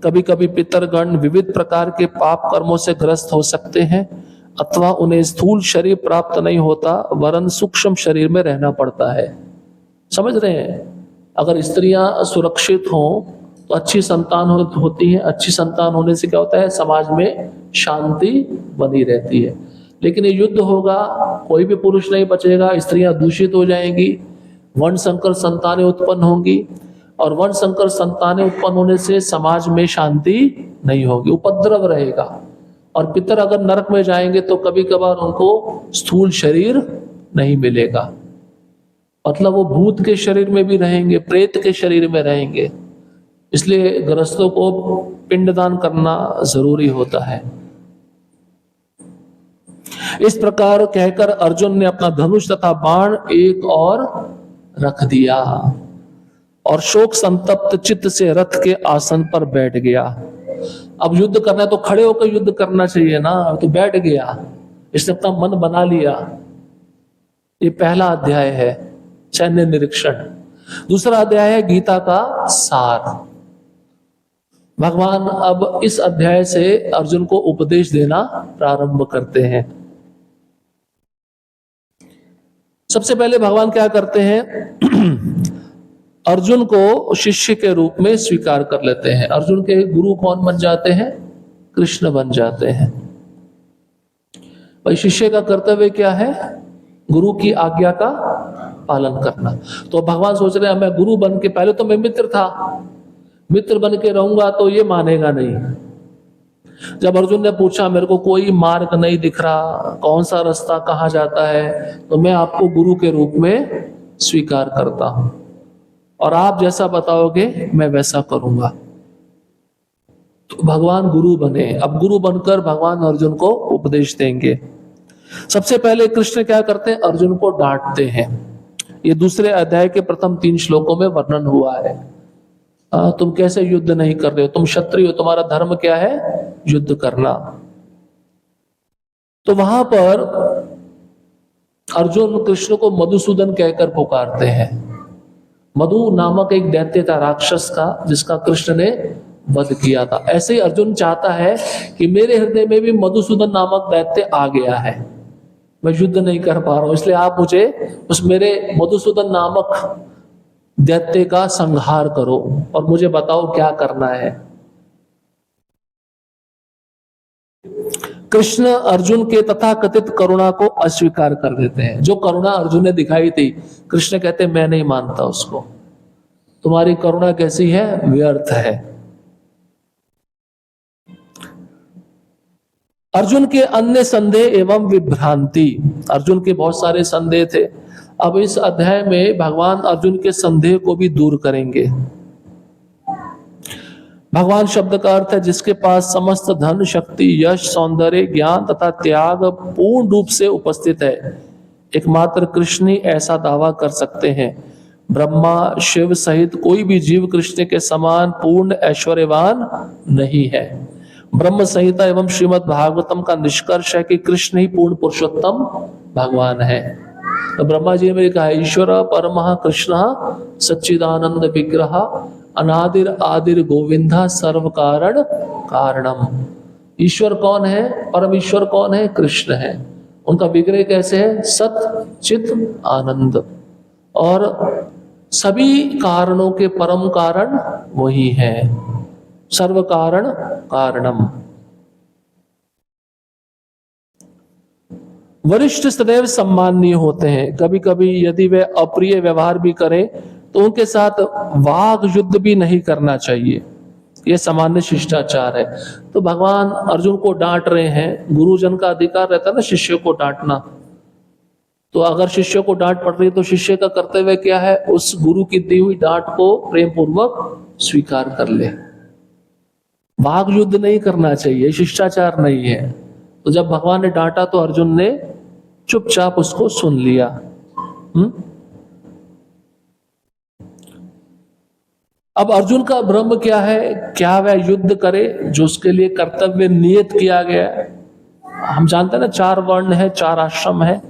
कभी कभी पितरगण विविध प्रकार के पाप कर्मों से ग्रस्त हो सकते हैं, अथवा उन्हें स्थूल शरीर प्राप्त नहीं होता, वरन सूक्ष्म शरीर में रहना पड़ता है। समझ रहे हैं? अगर स्त्रियां सुरक्षित हों तो अच्छी संतान होती है। अच्छी संतान होने से क्या होता है? समाज में शांति बनी रहती है। लेकिन ये युद्ध होगा, कोई भी पुरुष नहीं बचेगा, स्त्रियां दूषित हो जाएंगी, वर्ण संकर संतानें उत्पन्न होंगी, और वर्ण संकर संतानें उत्पन्न होने से समाज में शांति नहीं होगी, उपद्रव रहेगा। और पितर अगर नरक में जाएंगे तो कभी कभार उनको स्थूल शरीर नहीं मिलेगा, मतलब वो भूत के शरीर में भी रहेंगे, प्रेत के शरीर में रहेंगे। इसलिए गृहस्थों को पिंडदान करना जरूरी होता है। इस प्रकार कहकर अर्जुन ने अपना धनुष तथा बाण एक और रख दिया और शोक संतप्त चित्त से रथ के आसन पर बैठ गया। अब युद्ध करना है तो खड़े होकर युद्ध करना चाहिए ना, तो बैठ गया, इसने अपना मन बना लिया। ये पहला अध्याय है, सैन्य निरीक्षण। दूसरा अध्याय है गीता का सार। भगवान अब इस अध्याय से अर्जुन को उपदेश देना प्रारंभ करते हैं। सबसे पहले भगवान क्या करते हैं? अर्जुन को शिष्य के रूप में स्वीकार कर लेते हैं। अर्जुन के गुरु कौन बन जाते हैं? कृष्ण बन जाते हैं। भाई शिष्य का कर्तव्य क्या है? गुरु की आज्ञा का पालन करना। तो भगवान सोच रहे हैं मैं गुरु बन के, पहले तो मैं मित्र था, मित्र बन के रहूंगा तो ये मानेगा नहीं। जब अर्जुन ने पूछा मेरे को कोई मार्ग नहीं दिख रहा, कौन सा रास्ता कहाँ जाता है, तो मैं आपको गुरु के रूप में स्वीकार करता हूं और आप जैसा बताओगे मैं वैसा करूंगा। तो भगवान गुरु बने। अब गुरु बनकर भगवान अर्जुन को उपदेश देंगे। सबसे पहले कृष्ण क्या करते हैं? अर्जुन को डांटते हैं। ये दूसरे अध्याय के प्रथम 3 श्लोकों में वर्णन हुआ है। तुम कैसे युद्ध नहीं कर रहे हो? तुम क्षत्रिय हो, तुम्हारा धर्म क्या है? युद्ध करना। तो वहां पर अर्जुन कृष्ण को मधुसूदन कहकर पुकारते हैं। मधु नामक एक दैत्य था, राक्षस का, जिसका कृष्ण ने वध किया था। ऐसे ही अर्जुन चाहता है कि मेरे हृदय में भी मधुसूदन नामक दैत्य आ गया है, मैं युद्ध नहीं कर पा रहा हूं, इसलिए आप मुझे उस मेरे मधुसूदन नामक दैत्य का संहार करो और मुझे बताओ क्या करना है। कृष्ण अर्जुन के तथाकथित करुणा को अस्वीकार कर देते हैं। जो करुणा अर्जुन ने दिखाई थी, कृष्ण कहते मैं नहीं मानता उसको, तुम्हारी करुणा कैसी है, व्यर्थ है। अर्जुन के अन्य संदेह एवं विभ्रांति, अर्जुन के बहुत सारे संदेह थे। अब इस अध्याय में भगवान अर्जुन के संदेह को भी दूर करेंगे। भगवान शब्द का अर्थ है जिसके पास समस्त धन, शक्ति, यश, सौंदर्य, ज्ञान तथा त्याग पूर्ण रूप से उपस्थित है। एकमात्र कृष्ण ही ऐसा दावा कर सकते हैं। ब्रह्मा, शिव सहित कोई भी जीव कृष्ण के समान पूर्ण ऐश्वर्यवान नहीं है। ब्रह्म संहिता एवं श्रीमद् भागवतम का निष्कर्ष है कि कृष्ण ही पूर्ण पुरुषोत्तम भगवान है। तो ब्रह्मा जी ने कहा, ईश्वर परमः कृष्ण सच्चिदानंद विग्रह अनादिर आदिर गोविंदा सर्व कारण कारणम। ईश्वर कौन है, परमेश्वर कौन है, कृष्ण है। उनका विग्रह कैसे है, सत चित आनंद, और सभी कारणों के परम कारण वही है, सर्व कारण कारणम। वरिष्ठ सदैव सम्माननीय होते हैं। कभी कभी यदि वे अप्रिय व्यवहार भी करें तो उनके साथ वाग युद्ध भी नहीं करना चाहिए, यह सामान्य शिष्टाचार है। तो भगवान अर्जुन को डांट रहे हैं, गुरुजन का अधिकार रहता है ना शिष्य को डांटना। तो अगर शिष्य को डांट पड़ रही है तो शिष्य का कर्तव्य क्या है, उस गुरु की दी हुई डांट को प्रेम पूर्वक स्वीकार कर ले। वाग युद्ध नहीं करना चाहिए, शिष्टाचार नहीं है। तो जब भगवान ने डांटा तो अर्जुन ने चुपचाप उसको सुन लिया। अब अर्जुन का भ्रम क्या है, क्या वह युद्ध करे जो उसके लिए कर्तव्य नियत किया गया है। हम जानते हैं ना, 4 वर्ण है, 4 आश्रम है।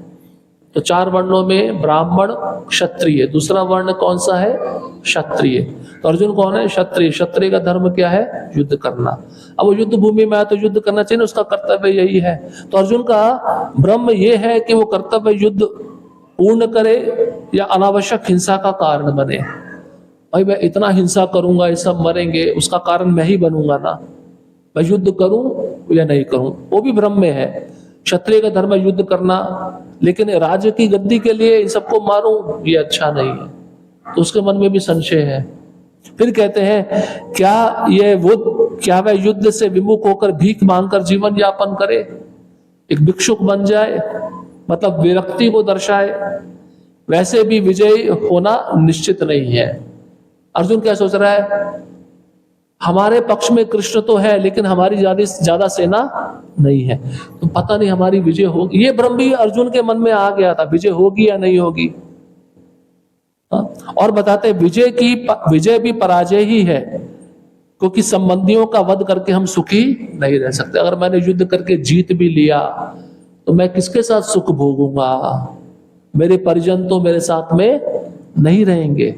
तो 4 वर्णों में ब्राह्मण, क्षत्रिय, दूसरा वर्ण कौन सा है, क्षत्रिय। तो अर्जुन कौन है, क्षत्रिय। क्षत्रिय का धर्म क्या है, युद्ध करना। अब वो युद्ध भूमि में आया तो युद्ध करना चाहिए, उसका कर्तव्य यही है। तो अर्जुन का भ्रम ये है कि वो कर्तव्य युद्ध पूर्ण करे या अनावश्यक हिंसा का कारण बने। भाई मैं इतना हिंसा करूंगा, ये सब मरेंगे, उसका कारण मैं ही बनूंगा ना, मैं युद्ध करूं या नहीं करूं, वो भी भ्रम में है। क्षत्रिय का धर्म है युद्ध करना, लेकिन राज्य की गद्दी के लिए इन सबको मारूं, ये अच्छा नहीं है। तो उसके मन में भी संशय है। फिर कहते हैं क्या वह युद्ध से विमुख होकर भीख मांगकर जीवन यापन करे, एक भिक्षुक बन जाए, मतलब विरक्ति को दर्शाए। वैसे भी विजयी होना निश्चित नहीं है। अर्जुन क्या सोच रहा है, हमारे पक्ष में कृष्ण तो है लेकिन हमारी ज्यादा सेना नहीं है, तो पता नहीं हमारी विजय होगी। ये भ्रम भी अर्जुन के मन में आ गया था, विजय होगी या नहीं होगी। और बताते विजय भी पराजय ही है, क्योंकि संबंधियों का वध करके हम सुखी नहीं रह सकते। अगर मैंने युद्ध करके जीत भी लिया तो मैं किसके साथ सुख भोगूंगा, मेरे परिजन तो मेरे साथ में नहीं रहेंगे।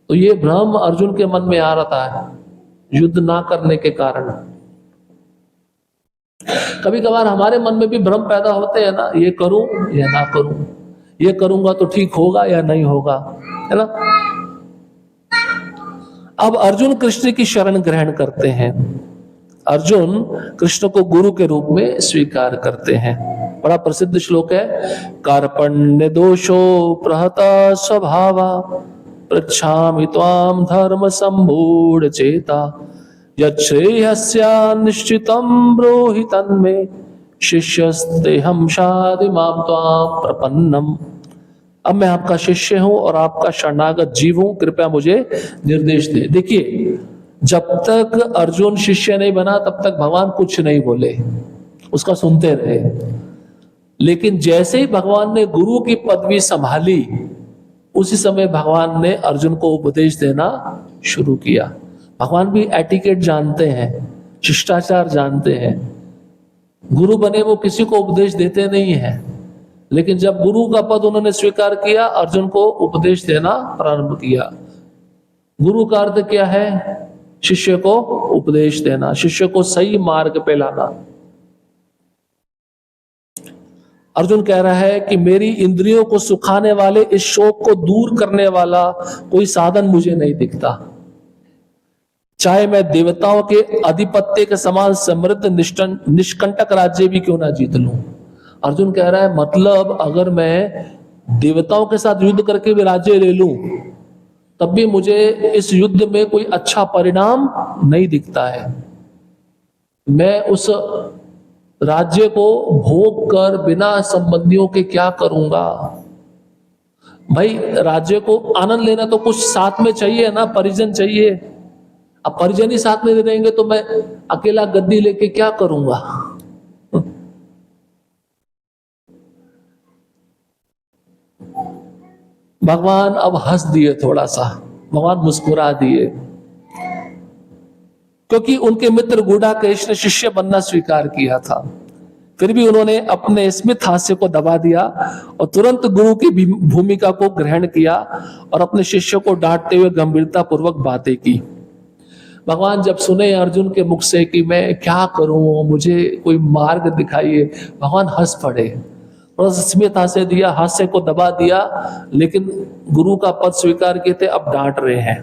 तो ये भ्रम अर्जुन के मन में आ रहा है युद्ध ना करने के कारण। कभी कभार हमारे मन में भी भ्रम पैदा होते हैं ना, ये करूं या ना करूं, ये करूंगा तो ठीक होगा या नहीं होगा, है ना। अब अर्जुन कृष्ण की शरण ग्रहण करते हैं। अर्जुन कृष्ण को गुरु के रूप में स्वीकार करते हैं। बड़ा प्रसिद्ध श्लोक है, कार्पण्य दोषो प्रहता स्वभावा पृच्छामि त्वाम धर्म सम्मूढ़ चेता यच्छ्रेयस्या निश्चितं ब्रूहि तन्मे शिष्यस्तेहं शाधि मां त्वां प्रपन्नम। अब मैं आपका शिष्य हूं और आपका शरणागत जीव हूं, कृपया मुझे निर्देश दे। देखिए, जब तक अर्जुन शिष्य नहीं बना तब तक भगवान कुछ नहीं बोले, उसका सुनते रहे। लेकिन जैसे ही भगवान ने गुरु की पदवी संभाली, उसी समय भगवान ने अर्जुन को उपदेश देना शुरू किया। भगवान भी एटिकेट जानते हैं, शिष्टाचार जानते हैं। गुरु बने वो किसी को उपदेश देते नहीं है, लेकिन जब गुरु का पद उन्होंने स्वीकार किया, अर्जुन को उपदेश देना प्रारंभ किया। गुरु का अर्थ क्या है? शिष्य को उपदेश देना, शिष्य को सही मार्ग पे लाना। अर्जुन कह रहा है कि मेरी इंद्रियों को सुखाने वाले, इस शोक को दूर करने वाला कोई साधन मुझे नहीं दिखता। चाहे मैं देवताओं के अधिपत्य के समान समृद्ध निष्कंटक राज्य भी क्यों ना जीत लूं। अर्जुन कह रहा है मतलब अगर मैं देवताओं के साथ युद्ध करके भी राज्य ले लूं, तब भी मुझे इस युद्ध में कोई अच्छा परिणाम नहीं दिखता है। मैं उस राज्य को भोग कर बिना संबंधियों के क्या करूंगा। भाई राज्य को आनंद लेना तो कुछ साथ में चाहिए ना, परिजन चाहिए। अब परिजन ही साथ में नहीं रहेंगे तो मैं अकेला गद्दी लेके क्या करूंगा। भगवान अब हंस दिए, थोड़ा सा भगवान मुस्कुरा दिए, क्योंकि उनके मित्र गूढ़ाकेश ने शिष्य बनना स्वीकार किया था। फिर भी उन्होंने अपने स्मित हास्य को दबा दिया और तुरंत गुरु की भूमिका को ग्रहण किया और अपने शिष्य को डांटते हुए गंभीरता पूर्वक बातें की। भगवान जब सुने अर्जुन के मुख से कि मैं क्या करूं, मुझे कोई मार्ग दिखाइए, भगवान हंस पड़े। थोड़ा सा स्मित हास्य दिया, हास्य को दबा दिया, लेकिन गुरु का पद स्वीकार किए थे, अब डांट रहे हैं।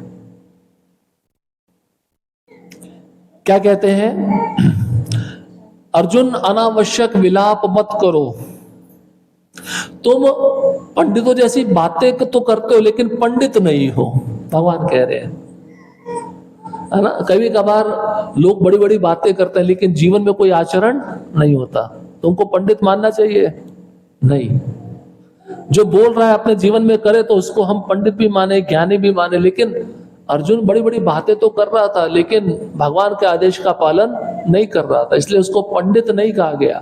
क्या कहते हैं? अर्जुन अनावश्यक विलाप मत करो। तुम पंडितों जैसी बातें तो करते हो लेकिन पंडित नहीं हो, भगवान कह रहे हैं, है ना। कभी कभार लोग बड़ी बड़ी बातें करते हैं लेकिन जीवन में कोई आचरण नहीं होता। तुमको पंडित मानना चाहिए? नहीं। जो बोल रहा है अपने जीवन में करे तो उसको हम पंडित भी माने, ज्ञानी भी माने। लेकिन अर्जुन बड़ी बड़ी बातें तो कर रहा था लेकिन भगवान के आदेश का पालन नहीं कर रहा था, इसलिए उसको पंडित नहीं कहा गया।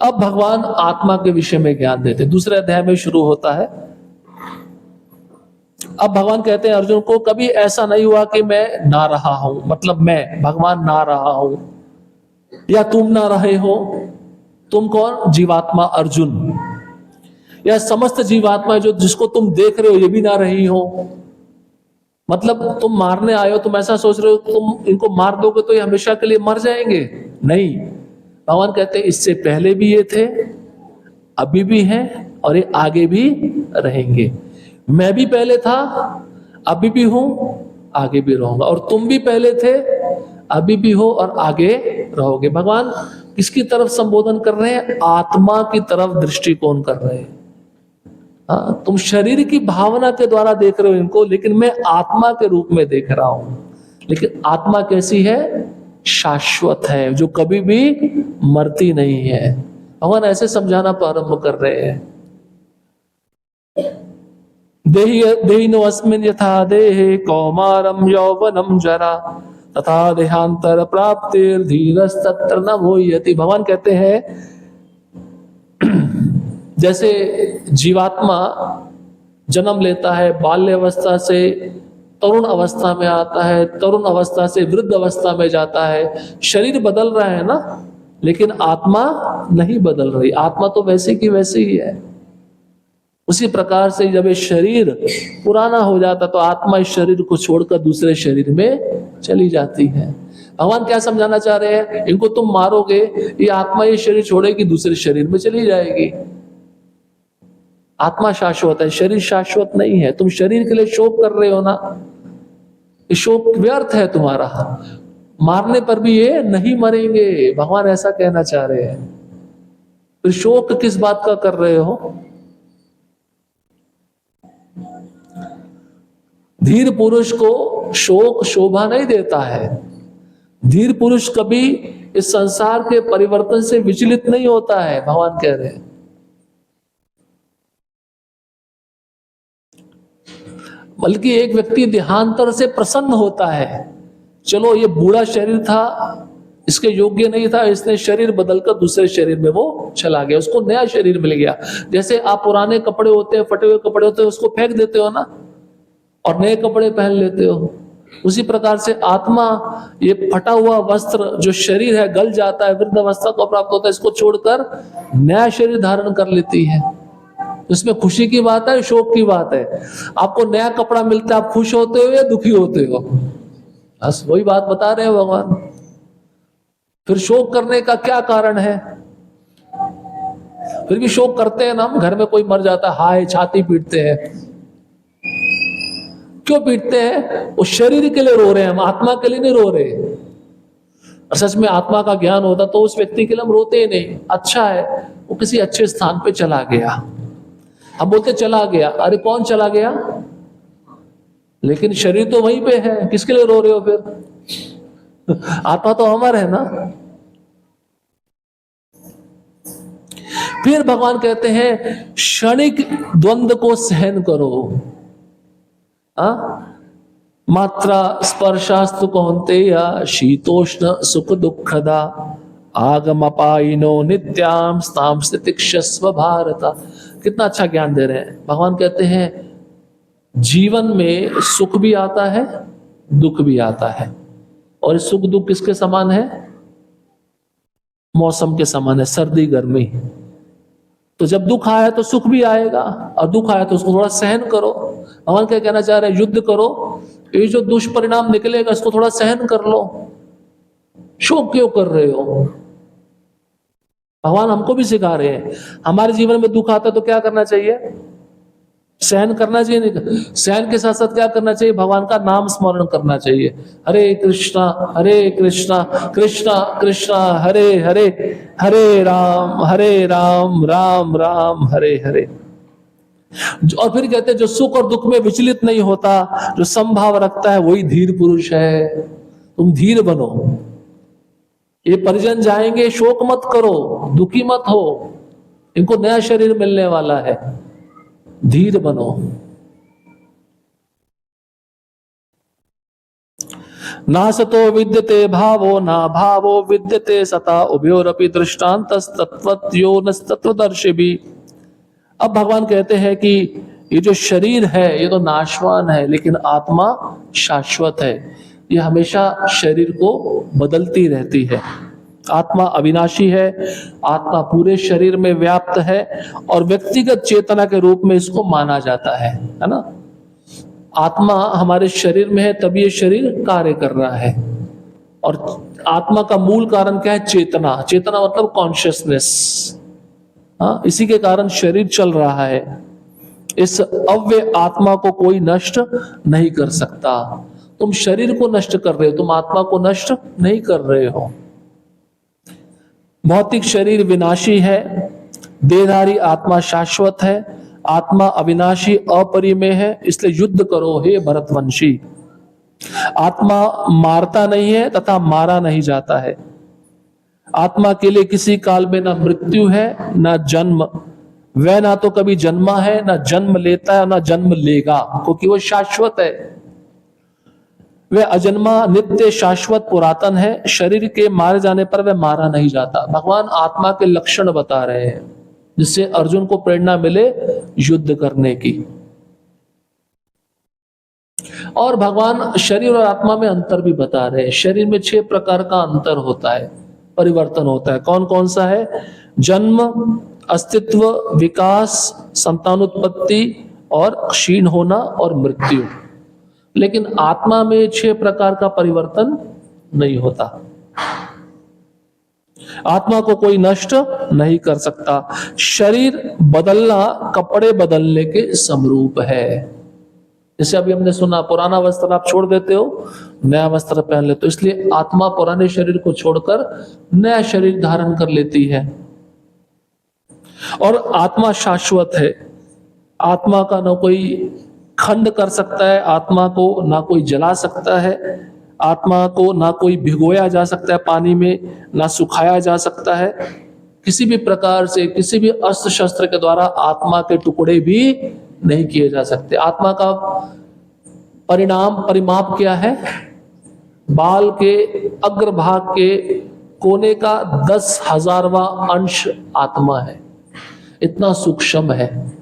अब भगवान आत्मा के विषय में ज्ञान देते, दूसरे अध्याय में शुरू होता है। अब भगवान कहते हैं अर्जुन को, कभी ऐसा नहीं हुआ कि मैं ना रहा हूं, मतलब मैं भगवान ना रहा हूं या तुम ना रहे हो। तुम कौन? जीवात्मा अर्जुन, या समस्त जीवात्मा जो जिसको तुम देख रहे हो ये भी ना रही हो। मतलब तुम मारने आए हो, तुम ऐसा सोच रहे हो तुम इनको मार दोगे तो ये हमेशा के लिए मर जाएंगे। नहीं, भगवान कहते हैं इससे पहले भी ये थे, अभी भी हैं और ये आगे भी रहेंगे। मैं भी पहले था, अभी भी हूं, आगे भी रहूंगा, और तुम भी पहले थे, अभी भी हो और आगे रहोगे। भगवान किसकी तरफ संबोधन कर रहे हैं? आत्मा की तरफ दृष्टिकोण कर रहे हैं। हाँ, तुम शरीर की भावना के द्वारा देख रहे हो इनको, लेकिन मैं आत्मा के रूप में देख रहा हूं। लेकिन आत्मा कैसी है? शाश्वत है, जो कभी भी मरती नहीं है। भगवान ऐसे समझाना प्रारंभ कर रहे हैं। देहिनो अस्मिन् यथा देहे कौमारम यौवनम जरा तथा देहांतर प्राप्तिर धीरस्तत्र न मोह्यति। भगवान कहते हैं जैसे जीवात्मा जन्म लेता है, बाल्य अवस्था से तरुण अवस्था में आता है, तरुण अवस्था से वृद्ध अवस्था में जाता है। शरीर बदल रहा है ना, लेकिन आत्मा नहीं बदल रही। आत्मा तो वैसे की वैसे ही है। उसी प्रकार से जब ये शरीर पुराना हो जाता तो आत्मा इस शरीर को छोड़कर दूसरे शरीर में चली जाती है। भगवान क्या समझाना चाह रहे हैं? इनको तुम मारोगे, ये आत्मा ये शरीर छोड़ेगी, दूसरे शरीर में चली जाएगी। आत्मा शाश्वत है, शरीर शाश्वत नहीं है। तुम शरीर के लिए शोक कर रहे हो ना, ये शोक व्यर्थ है तुम्हारा। मारने पर भी ये नहीं मरेंगे, भगवान ऐसा कहना चाह रहे हैं। फिर शोक किस बात का कर रहे हो? धीर पुरुष को शोक शोभा नहीं देता है। धीर पुरुष कभी इस संसार के परिवर्तन से विचलित नहीं होता है, भगवान कह रहे हैं। बल्कि एक व्यक्ति देहांतर से प्रसन्न होता है। चलो ये बूढ़ा शरीर था, इसके योग्य नहीं था, इसने शरीर बदलकर दूसरे शरीर में वो चला गया, उसको नया शरीर मिल गया। जैसे आप पुराने कपड़े होते हैं, फटे हुए कपड़े होते हैं, उसको फेंक देते हो ना और नए कपड़े पहन लेते हो। उसी प्रकार से आत्मा, ये फटा हुआ वस्त्र जो शरीर है गल जाता है, वृद्ध अवस्था को प्राप्त होता है, इसको छोड़कर नया शरीर धारण कर लेती है। इसमें खुशी की बात है, शोक की बात है। आपको नया कपड़ा मिलता है, आप खुश होते हो या दुखी होते हो? बस वही बात बता रहे हैं भगवान। फिर शोक करने का क्या कारण है? फिर भी शोक करते हैं ना हम। घर में कोई मर जाता है, हाय छाती पीटते हैं। क्यों पीटते हैं? वो शरीर के लिए रो रहे हैं, हम आत्मा के लिए नहीं रो रहे। और सच में आत्मा का ज्ञान होता तो उस व्यक्ति के लिए हम रोते ही नहीं। अच्छा है वो किसी अच्छे स्थान पे चला गया, हम बोलते चला गया, अरे कौन चला गया? लेकिन शरीर तो वहीं पे है, किसके लिए रो रहे हो फिर? आत्मा तो अमर है ना। फिर भगवान कहते हैं क्षणिक द्वंद्व को सहन करो। मात्रा स्पर्शास्तु कौन्तेय शीतोष्ण सुख दुखदा आगम अपायिनो नित्याम स्ताम स्थितिक्षस्व भारत। कितना अच्छा ज्ञान दे रहे हैं भगवान। कहते हैं जीवन में सुख भी आता है, दुख भी आता है, और सुख दुख किसके समान है? मौसम के समान है, सर्दी गर्मी। तो जब दुख आया तो सुख भी आएगा, और दुख आया तो उसको थोड़ा सहन करो। भगवान क्या कहना चाह रहे हैं? युद्ध करो, ये जो दुष्परिणाम निकलेगा इसको थोड़ा सहन कर लो। शोक क्यों कर रहे हो? भगवान हमको भी सिखा रहे हैं। हमारे जीवन में दुख आता है तो क्या करना चाहिए? सहन करना चाहिए। नहीं, सहन के साथ साथ क्या करना चाहिए? भगवान का नाम स्मरण करना चाहिए। हरे कृष्णा कृष्णा कृष्णा हरे हरे, हरे राम राम राम हरे हरे। और फिर कहते हैं जो सुख और दुख में विचलित नहीं होता, जो समभाव रखता है, वही धीर पुरुष है। तुम धीर बनो। ये परिजन जाएंगे, शोक मत करो, दुखी मत हो, इनको नया शरीर मिलने वाला है। धीर बनो। ना सतो विद्यते भावो ना भावो विद्यते सता उभयोरपि दृष्टान्तस्तत्त्वयोनस्तत्त्वदर्शिभिः। अब भगवान कहते हैं कि ये जो शरीर है ये तो नाशवान है, लेकिन आत्मा शाश्वत है। ये हमेशा शरीर को बदलती रहती है। आत्मा अविनाशी है, आत्मा पूरे शरीर में व्याप्त है, और व्यक्तिगत चेतना के रूप में इसको माना जाता है ना। आत्मा हमारे शरीर में है तभी ये शरीर कार्य कर रहा है। और आत्मा का मूल कारण क्या है? चेतना। चेतना मतलब कॉन्शियसनेस। इसी के कारण शरीर चल रहा है। इस अव्यय आत्मा को कोई नष्ट नहीं कर सकता। तुम शरीर को नष्ट कर रहे हो, तुम आत्मा को नष्ट नहीं कर रहे हो। भौतिक शरीर विनाशी है, देहधारी आत्मा शाश्वत है। आत्मा अविनाशी अपरिमेय है, इसलिए युद्ध करो हे भरतवंशी। आत्मा मारता नहीं है तथा मारा नहीं जाता है। आत्मा के लिए किसी काल में ना मृत्यु है ना जन्म। वह ना तो कभी जन्मा है, ना जन्म लेता है, ना जन्म लेगा, क्योंकि वो शाश्वत है। वह अजन्मा नित्य शाश्वत पुरातन है। शरीर के मारे जाने पर वह मारा नहीं जाता। भगवान आत्मा के लक्षण बता रहे हैं जिससे अर्जुन को प्रेरणा मिले युद्ध करने की। और भगवान शरीर और आत्मा में अंतर भी बता रहे हैं। शरीर में 6 प्रकार का अंतर होता है, परिवर्तन होता है। कौन कौन सा है? जन्म, अस्तित्व, विकास, संतानोत्पत्ति और क्षीण होना और मृत्यु। लेकिन आत्मा में 6 प्रकार का परिवर्तन नहीं होता। आत्मा को कोई नष्ट नहीं कर सकता। शरीर बदलना कपड़े बदलने के समरूप है। जैसे अभी हमने सुना, पुराना वस्त्र आप छोड़ देते हो, नया वस्त्र पहन लेते हो। इसलिए आत्मा पुराने शरीर को छोड़कर नया शरीर धारण कर लेती है। और आत्मा शाश्वत है। आत्मा का न कोई खंड कर सकता है, आत्मा को ना कोई जला सकता है, आत्मा को ना कोई भिगोया जा सकता है पानी में, ना सुखाया जा सकता है। किसी भी प्रकार से, किसी भी अस्त्र शस्त्र के द्वारा आत्मा के टुकड़े भी नहीं किए जा सकते। आत्मा का परिमाप क्या है? बाल के अग्रभाग के कोने का 10,000वां अंश आत्मा है। इतना सूक्ष्म है।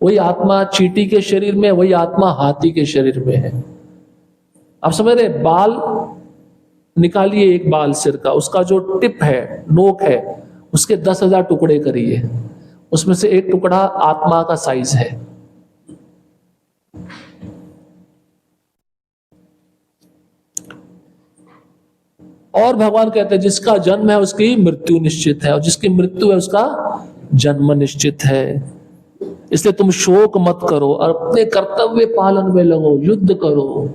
वही आत्मा चींटी के शरीर में, वही आत्मा हाथी के शरीर में है। आप समझ रहे, बाल निकालिए, एक बाल सिर का, उसका जो टिप है, नोक है, उसके 10,000 टुकड़े करिए, उसमें से एक टुकड़ा आत्मा का साइज है। और भगवान कहते हैं जिसका जन्म है उसकी मृत्यु निश्चित है, और जिसकी मृत्यु है उसका जन्म निश्चित है। इसलिए तुम शोक मत करो और अपने कर्तव्य पालन में लगो, युद्ध करो।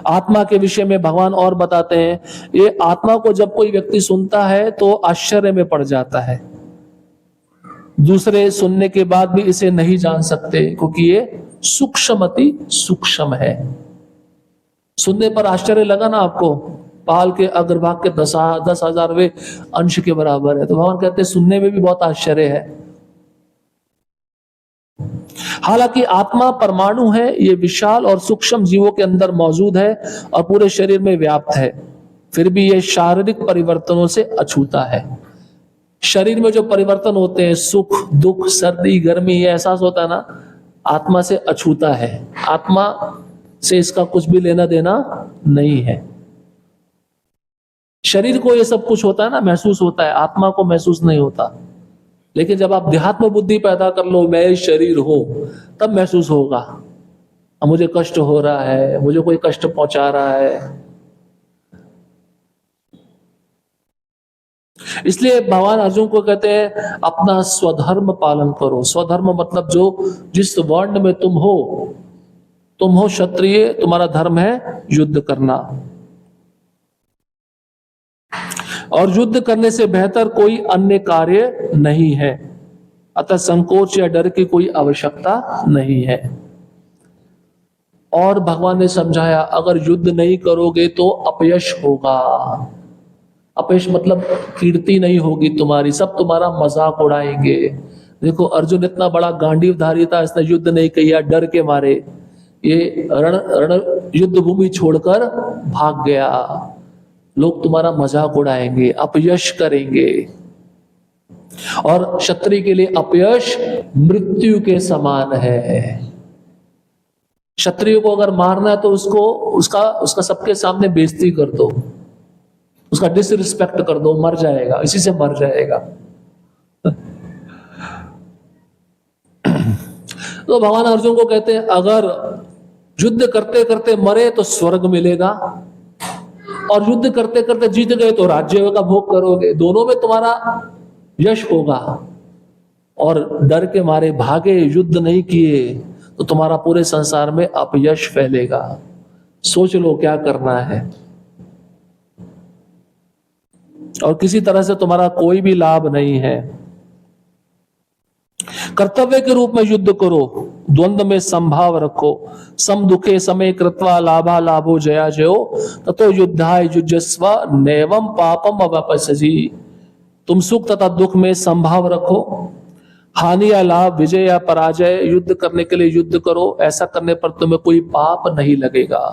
आत्मा के विषय में भगवान और बताते हैं, ये आत्मा को जब कोई व्यक्ति सुनता है तो आश्चर्य में पड़ जाता है। दूसरे सुनने के बाद भी इसे नहीं जान सकते, क्योंकि ये सूक्ष्म, अति सूक्ष्म है। सुनने पर आश्चर्य लगा ना आपको, पाल के अग्रभाग के 10,000वें अंश के बराबर है, तो भगवान कहते हैं सुनने में भी बहुत आश्चर्य है। हालांकि आत्मा परमाणु है, ये विशाल और सूक्ष्म जीवों के अंदर मौजूद है और पूरे शरीर में व्याप्त है, फिर भी ये शारीरिक परिवर्तनों से अछूता है। शरीर में जो परिवर्तन होते हैं, सुख दुख सर्दी गर्मी, ये एहसास होता है ना, आत्मा से अछूता है। आत्मा से इसका कुछ भी लेना देना नहीं है। शरीर को ये सब कुछ होता है ना, महसूस होता है, आत्मा को महसूस नहीं होता। लेकिन जब आप देहात्म बुद्धि पैदा कर लो, मैं शरीर हूं, तब महसूस होगा, अब मुझे कष्ट हो रहा है, मुझे कोई कष्ट पहुंचा रहा है। इसलिए भगवान अर्जुन को कहते हैं अपना स्वधर्म पालन करो। स्वधर्म मतलब जो जिस वर्ण में तुम हो क्षत्रिय, तुम्हारा धर्म है युद्ध करना, और युद्ध करने से बेहतर कोई अन्य कार्य नहीं है। अतः संकोच या डर की कोई आवश्यकता नहीं है। और भगवान ने समझाया, अगर युद्ध नहीं करोगे तो अपयश होगा। अपयश मतलब कीर्ति नहीं होगी तुम्हारी, सब तुम्हारा मजाक उड़ाएंगे। देखो अर्जुन इतना बड़ा गांडीवधारी था, इसने युद्ध नहीं किया, डर के मारे ये रण युद्ध भूमि छोड़कर भाग गया। लोग तुम्हारा मजाक उड़ाएंगे, अपयश करेंगे, और क्षत्रिय के लिए अपयश मृत्यु के समान है। क्षत्रिय को अगर मारना है तो उसका सबके सामने बेइज्जती कर दो, उसका डिसरिस्पेक्ट कर दो, मर जाएगा, इसी से मर जाएगा। तो भगवान अर्जुन को कहते हैं अगर युद्ध करते करते मरे तो स्वर्ग मिलेगा, और युद्ध करते करते जीत गए तो राज्य का भोग करोगे, दोनों में तुम्हारा यश होगा। और डर के मारे भागे, युद्ध नहीं किए, तो तुम्हारा पूरे संसार में अपयश फैलेगा। सोच लो क्या करना है, और किसी तरह से तुम्हारा कोई भी लाभ नहीं है। कर्तव्य के रूप में युद्ध करो, द्वंद्व में संभाव रखो, सम दुखे समय कृत्वा लाभा लाभो जया जयो ततो युद्धाय युजस्व नैवम पापम अवापसजी। तुम सुख तथा दुख में संभाव रखो, हानि या लाभ, विजय या पराजय, युद्ध करने के लिए युद्ध करो। ऐसा करने पर तुम्हें कोई पाप नहीं लगेगा।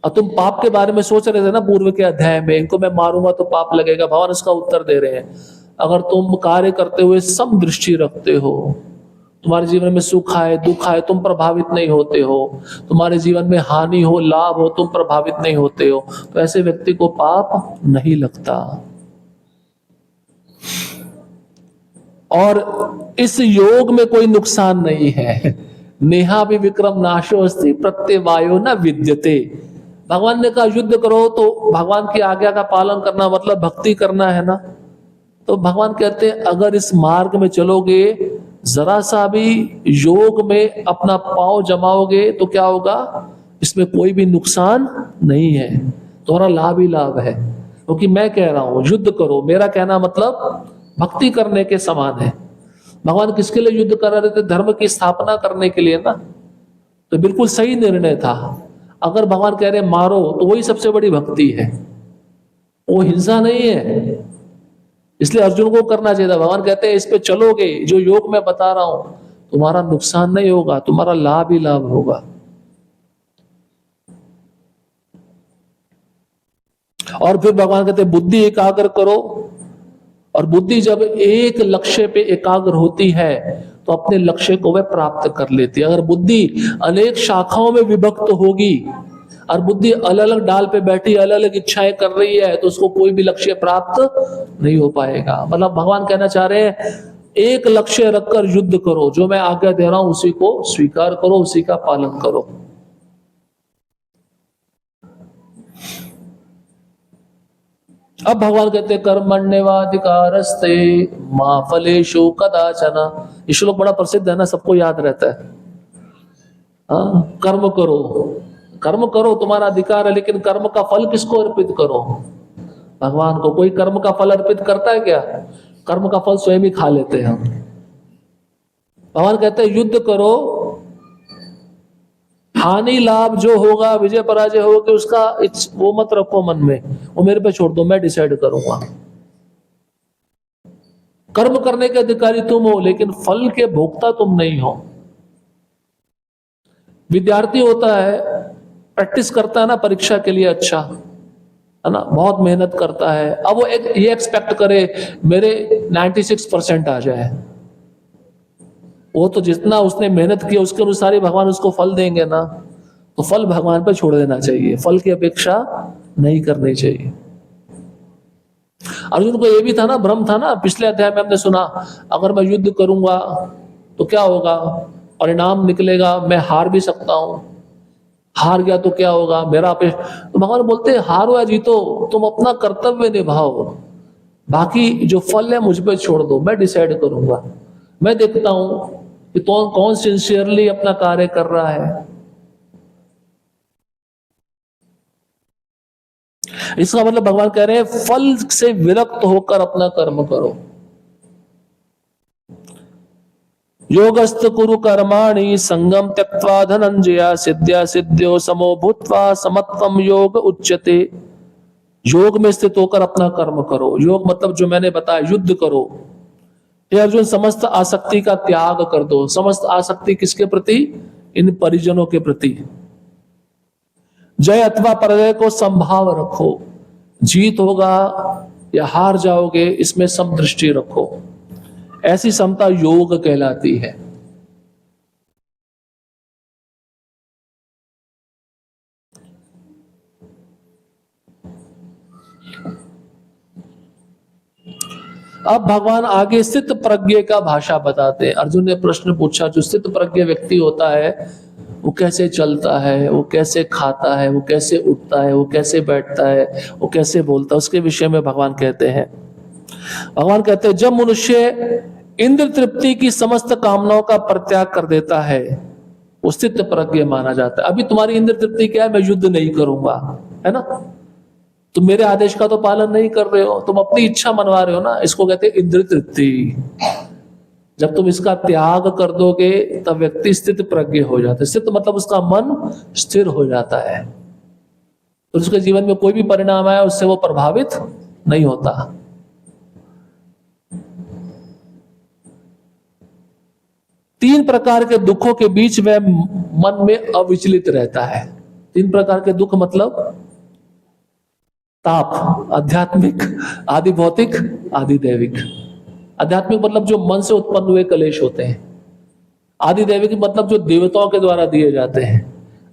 और तुम पाप के बारे में सोच रहे थे ना पूर्व के अध्याय में, इनको मैं मारूंगा तो पाप लगेगा। भगवान इसका उत्तर दे रहे हैं, अगर तुम कार्य करते हुए सम दृष्टि रखते हो, तुम्हारे जीवन में सुख आए दुख आए, तुम प्रभावित नहीं होते हो, तुम्हारे जीवन में हानि हो लाभ हो, तुम प्रभावित नहीं होते हो, तो ऐसे व्यक्ति को पाप नहीं लगता। और इस योग में कोई नुकसान नहीं है। नेहा भी विक्रम नाशो अस्ति प्रत्यवायो न विद्यते। भगवान ने कहा युद्ध करो, तो भगवान की आज्ञा का पालन करना मतलब भक्ति करना है ना। तो भगवान कहते हैं अगर इस मार्ग में चलोगे, जरा सा भी योग में अपना पांव जमाओगे तो क्या होगा, इसमें कोई भी नुकसान नहीं है, तुम्हारा लाभ ही लाभ है। क्योंकि मैं कह रहा हूं युद्ध करो, मेरा कहना मतलब भक्ति करने के समान है। भगवान किसके लिए युद्ध कर रहे थे? धर्म की स्थापना करने के लिए ना। तो बिल्कुल सही निर्णय था। अगर भगवान कह रहे मारो, तो वही सबसे बड़ी भक्ति है, वो हिंसा नहीं है। इसलिए अर्जुन को करना चाहिए था। भगवान कहते हैं इस पे चलोगे, जो योग मैं बता रहा हूं, तुम्हारा नुकसान नहीं होगा, तुम्हारा लाभ ही लाभ होगा। और फिर भगवान कहते हैं बुद्धि एकाग्र करो, और बुद्धि जब एक लक्ष्य पे एकाग्र होती है तो अपने लक्ष्य को वह प्राप्त कर लेती है। अगर बुद्धि अनेक शाखाओं में विभक्त होगी और बुद्धि अलग अलग डाल पे बैठी अलग अलग इच्छाएं कर रही है, तो उसको कोई भी लक्ष्य प्राप्त नहीं हो पाएगा। मतलब भगवान कहना चाह रहे हैं, एक लक्ष्य रखकर युद्ध करो, जो मैं आज्ञा दे रहा हूं उसी को स्वीकार करो, उसी का पालन करो। अब भगवान कहते हैं कर्मण्येवाधिकारस्ते मा फलेषु कदाचन। ये श्लोक बड़ा प्रसिद्ध है ना, सबको याद रहता है। हाँ, कर्म करो, कर्म करो, तुम्हारा अधिकार है, लेकिन कर्म का फल किसको अर्पित करो? भगवान को। कोई कर्म का फल अर्पित करता है क्या? कर्म का फल स्वयं ही खा लेते हैं हम। भगवान कहते हैं युद्ध करो, हानि लाभ जो होगा, विजय पराजय होगी, उसका वो मत रखो मन में, वो मेरे पे छोड़ दो, मैं डिसाइड करूंगा। कर्म करने के अधिकारी तुम हो, लेकिन फल के भोक्ता तुम नहीं हो। विद्यार्थी होता है, प्रैक्टिस करता है ना परीक्षा के लिए, अच्छा है ना, बहुत मेहनत करता है। अब वो ये एक्सपेक्ट करे मेरे 96% आ जाए, वो तो जितना उसने मेहनत की उसके अनुसार ही भगवान उसको फल देंगे ना। तो फल भगवान पर छोड़ देना चाहिए, फल की अपेक्षा नहीं करनी चाहिए। अर्जुन को ये भी था ना, भ्रम था ना, पिछले अध्याय में हमने सुना, अगर मैं युद्ध करूंगा तो क्या होगा, परिणाम निकलेगा, मैं हार भी सकता हूं, हार गया तो क्या होगा, मेरा तो भगवान बोलते हैं हारो या जीतो, तुम अपना कर्तव्य निभाओ, बाकी जो फल है मुझ पर छोड़ दो, मैं डिसाइड करूंगा। मैं देखता हूं कि कौन सिंसियरली अपना कार्य कर रहा है। इसका मतलब भगवान कह रहे हैं फल से विरक्त होकर अपना कर्म करो। योगस्थ कुरु कर्माणि संगम त्यक्त्वा धनंजय सिद्ध्या सिद्ध्यो समो भूत्वा समत्वम योग उच्यते। योग में स्थित होकर अपना कर्म करो। योग मतलब जो मैंने बताया, युद्ध करो। हे अर्जुन, समस्त आसक्ति का त्याग कर दो। समस्त आसक्ति किसके प्रति? इन परिजनों के प्रति। जय अथवा पराजय को संभाव रखो, जीत होगा या हार जाओगे इसमें समदृष्टि रखो। ऐसी समता योग कहलाती है। अब भगवान आगे स्थित प्रज्ञ का भाषा बताते हैं। अर्जुन ने प्रश्न पूछा, जो स्थित प्रज्ञ व्यक्ति होता है वो कैसे चलता है, वो कैसे खाता है, वो कैसे उठता है, वो कैसे बैठता है, वो कैसे बोलता है, उसके विषय में भगवान कहते हैं। भगवान कहते हैं जब मनुष्य इंद्र तृप्ति की समस्त कामनाओं का परित्याग कर देता है, वो स्थित प्रज्ञ माना जाता है। अभी तुम्हारी इंद्र तृप्ति क्या है? मैं युद्ध नहीं करूंगा, है ना, तुम मेरे आदेश का तो पालन नहीं कर रहे हो, तुम अपनी इच्छा मनवा रहे हो ना, इसको कहते हैं इंद्र तृप्ति। जब तुम इसका त्याग कर दोगे तब व्यक्ति स्थित प्रज्ञ हो जाता है। स्थित मतलब उसका मन स्थिर हो जाता है, तो उसके जीवन में कोई भी परिणाम आया उससे वो प्रभावित नहीं होता। तीन प्रकार के दुखों के बीच वह मन में अविचलित रहता है। तीन प्रकार के दुख मतलब ताप, आध्यात्मिक, आदि भौतिक, आदि दैविक। आध्यात्मिक मतलब जो मन से उत्पन्न हुए कलेश होते हैं। आदि दैविक मतलब जो देवताओं के द्वारा दिए जाते हैं।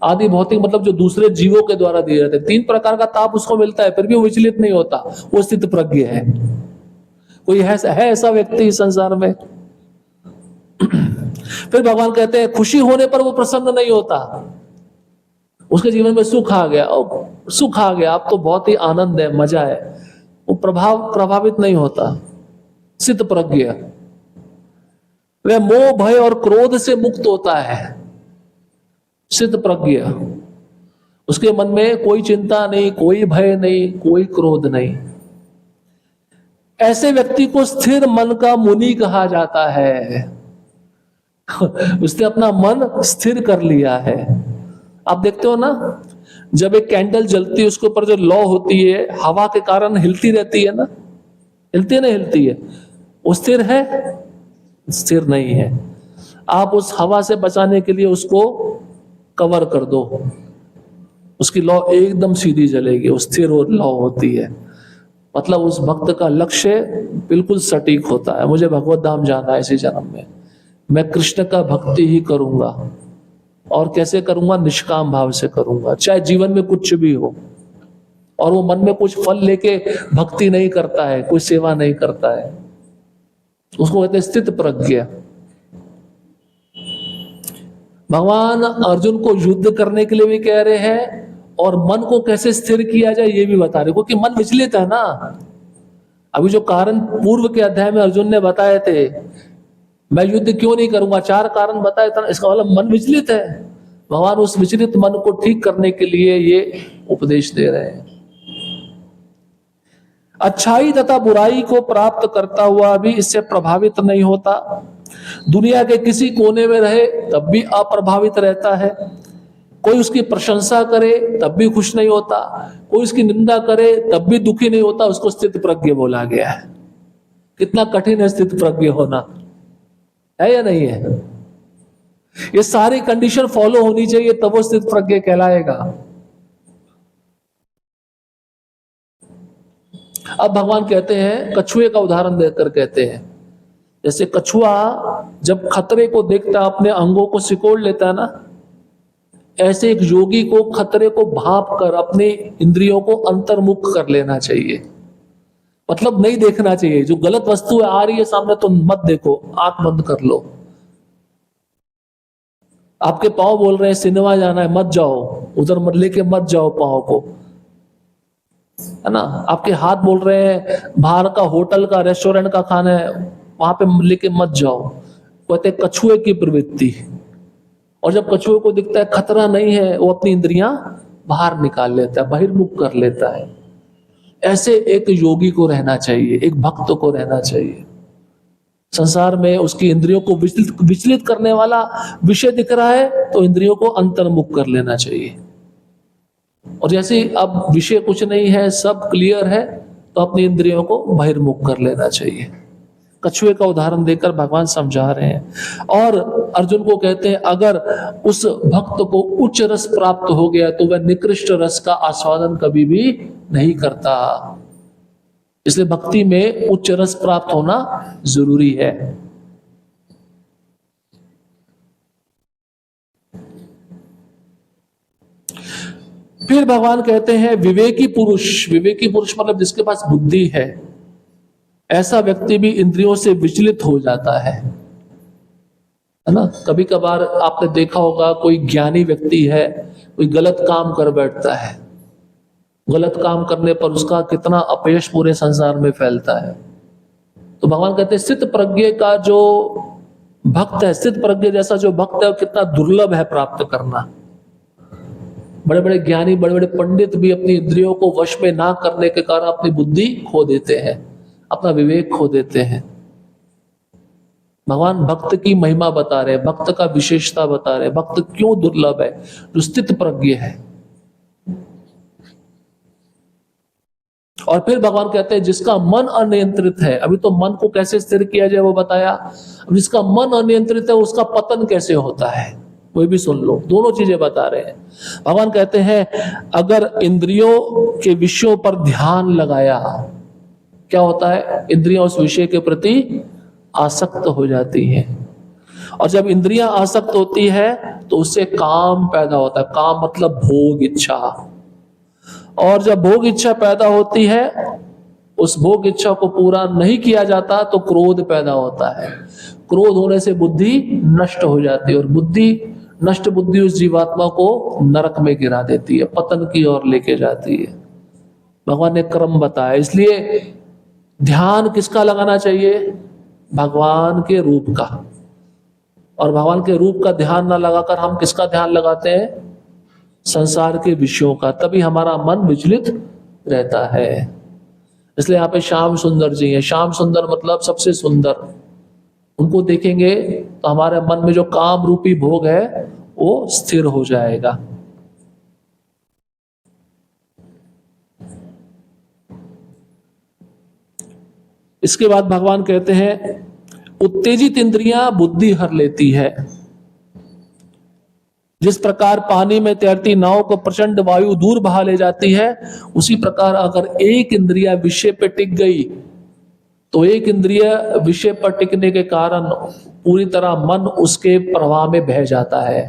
आदि भौतिक मतलब जो दूसरे जीवों के द्वारा दिए जाते हैं। तीन प्रकार का ताप उसको मिलता है, फिर भी वो विचलित नहीं होता, वो स्थित प्रज्ञ है। कोई है ऐसा व्यक्ति इस संसार में? फिर भगवान कहते हैं खुशी होने पर वो प्रसन्न नहीं होता। उसके जीवन में सुख आ गया, सुख आ गया, अब तो बहुत ही आनंद है, मजा है, वो प्रभावित नहीं होता। स्थित प्रज्ञ वह मोह भय और क्रोध से मुक्त होता है। स्थित प्रज्ञ, उसके मन में कोई चिंता नहीं, कोई भय नहीं, कोई क्रोध नहीं। ऐसे व्यक्ति को स्थिर मन का मुनि कहा जाता है। उसने अपना मन स्थिर कर लिया है। आप देखते हो ना, जब एक कैंडल जलती है उसके ऊपर जो लौ होती है, हवा के कारण हिलती रहती है ना, हिलती है ना, हिलती है, वो स्थिर है? स्थिर नहीं है। आप उस हवा से बचाने के लिए उसको कवर कर दो, उसकी लौ एकदम सीधी जलेगी, वो स्थिर और लौ होती है। मतलब उस भक्त का लक्ष्य बिल्कुल सटीक होता है, मुझे भगवत धाम जाना है इसी जन्म में, मैं कृष्ण का भक्ति ही करूंगा। और कैसे करूंगा? निष्काम भाव से करूंगा, चाहे जीवन में कुछ भी हो। और वो मन में कुछ फल लेके भक्ति नहीं करता है, कोई सेवा नहीं करता है, उसको कहते हैं स्थित प्रज्ञ। भगवान अर्जुन को युद्ध करने के लिए भी कह रहे हैं और मन को कैसे स्थिर किया जाए ये भी बता रहे, क्योंकि मन विचलित है ना। अभी जो कारण पूर्व के अध्याय में अर्जुन ने बताए थे, मैं युद्ध क्यों नहीं करूंगा, 4 कारण बताए थे, इसका मतलब मन विचलित है। भगवान उस विचलित मन को ठीक करने के लिए ये उपदेश दे रहे हैं। अच्छाई तथा बुराई को प्राप्त करता हुआ भी इससे प्रभावित नहीं होता। दुनिया के किसी कोने में रहे तब भी अप्रभावित रहता है। कोई उसकी प्रशंसा करे तब भी खुश नहीं होता, कोई उसकी निंदा करे तब भी दुखी नहीं होता। उसको स्थित प्रज्ञ बोला गया है। कितना कठिन है स्थित प्रज्ञ होना, है या नहीं है? ये सारी कंडीशन फॉलो होनी चाहिए तब वो स्थित प्रज्ञ कहलाएगा। अब भगवान कहते हैं, कछुए का उदाहरण देकर कहते हैं, जैसे कछुआ जब खतरे को देखता अपने अंगों को सिकोड़ लेता है ना, ऐसे एक योगी को खतरे को भांप कर अपने इंद्रियों को अंतर्मुख कर लेना चाहिए। मतलब नहीं देखना चाहिए, जो गलत वस्तु आ रही है सामने तो मत देखो, आंख बंद कर लो। आपके पांव बोल रहे हैं सिनेमा जाना है, मत जाओ, उधर मत लेके मत जाओ पांव को, है ना। आपके हाथ बोल रहे हैं बाहर का होटल का रेस्टोरेंट का खाना है, वहां पे लेके मत जाओ। कहते कछुए की प्रवृत्ति। और जब कछुए को दिखता है खतरा नहीं है, वो अपनी इंद्रियां बाहर निकाल लेता है, बहिर्मुख कर लेता है। ऐसे एक योगी को रहना चाहिए, एक भक्त को रहना चाहिए। संसार में उसकी इंद्रियों को विचलित करने वाला विषय दिख रहा है तो इंद्रियों को अंतर्मुख कर लेना चाहिए। और जैसे अब विषय कुछ नहीं है, सब क्लियर है, तो अपनी इंद्रियों को बहिर्मुख कर लेना चाहिए। कछुए का उदाहरण देकर भगवान समझा रहे हैं। और अर्जुन को कहते हैं अगर उस भक्त को उच्च रस प्राप्त हो गया तो वह निकृष्ट रस का आस्वादन कभी भी नहीं करता। इसलिए भक्ति में उच्च रस प्राप्त होना जरूरी है। फिर भगवान कहते हैं विवेकी पुरुष, विवेकी पुरुष मतलब जिसके पास बुद्धि है, ऐसा व्यक्ति भी इंद्रियों से विचलित हो जाता है ना। कभी कभार आपने देखा होगा कोई ज्ञानी व्यक्ति है, कोई गलत काम कर बैठता है, गलत काम करने पर उसका कितना अपयश पूरे संसार में फैलता है। तो भगवान कहते हैं स्थित प्रज्ञ का जो भक्त है, स्थित प्रज्ञ जैसा जो भक्त है वो कितना दुर्लभ है प्राप्त करना। बड़े बड़े ज्ञानी, बड़े बड़े पंडित भी अपनी इंद्रियों को वश में ना करने के कारण अपनी बुद्धि खो देते हैं, अपना विवेक खो देते हैं। भगवान भक्त की महिमा बता रहे हैं, भक्त का विशेषता बता रहे हैं, भक्त क्यों दुर्लभ है, जो स्थित प्रज्ञ है। और फिर भगवान कहते हैं जिसका मन अनियंत्रित है, अभी तो मन को कैसे स्थिर किया जाए वो बताया, अब जिसका मन अनियंत्रित है उसका पतन कैसे होता है वो भी सुन लो। दोनों चीजें बता रहे हैं। भगवान कहते हैं अगर इंद्रियों के विषयों पर ध्यान लगाया, क्या होता है, इंद्रियां उस विषय के प्रति आसक्त हो जाती हैं। और जब इंद्रियां आसक्त होती है तो उससे काम पैदा होता है। काम मतलब भोग इच्छा। और जब भोग इच्छा पैदा होती है, उस भोग इच्छा को पूरा नहीं किया जाता तो क्रोध पैदा होता है। क्रोध होने से बुद्धि नष्ट हो जाती है, और बुद्धि नष्ट बुद्धि उस जीवात्मा को नरक में गिरा देती है, पतन की ओर लेके जाती है। भगवान ने क्रम बताया। इसलिए ध्यान किसका लगाना चाहिए, भगवान के रूप का। और भगवान के रूप का ध्यान ना लगाकर हम किसका ध्यान लगाते हैं, संसार के विषयों का। तभी हमारा मन विचलित रहता है। इसलिए यहाँ पे श्याम सुंदर जी हैं। श्याम सुंदर मतलब सबसे सुंदर। उनको देखेंगे तो हमारे मन में जो काम रूपी भोग है वो स्थिर हो जाएगा। इसके बाद भगवान कहते हैं उत्तेजित इंद्रियां बुद्धि हर लेती है। जिस प्रकार पानी में तैरती नाव को प्रचंड वायु दूर बहा ले जाती है, उसी प्रकार अगर एक इंद्रिया विषय पर टिक गई तो एक इंद्रिय विषय पर टिकने के कारण पूरी तरह मन उसके प्रवाह में बह जाता है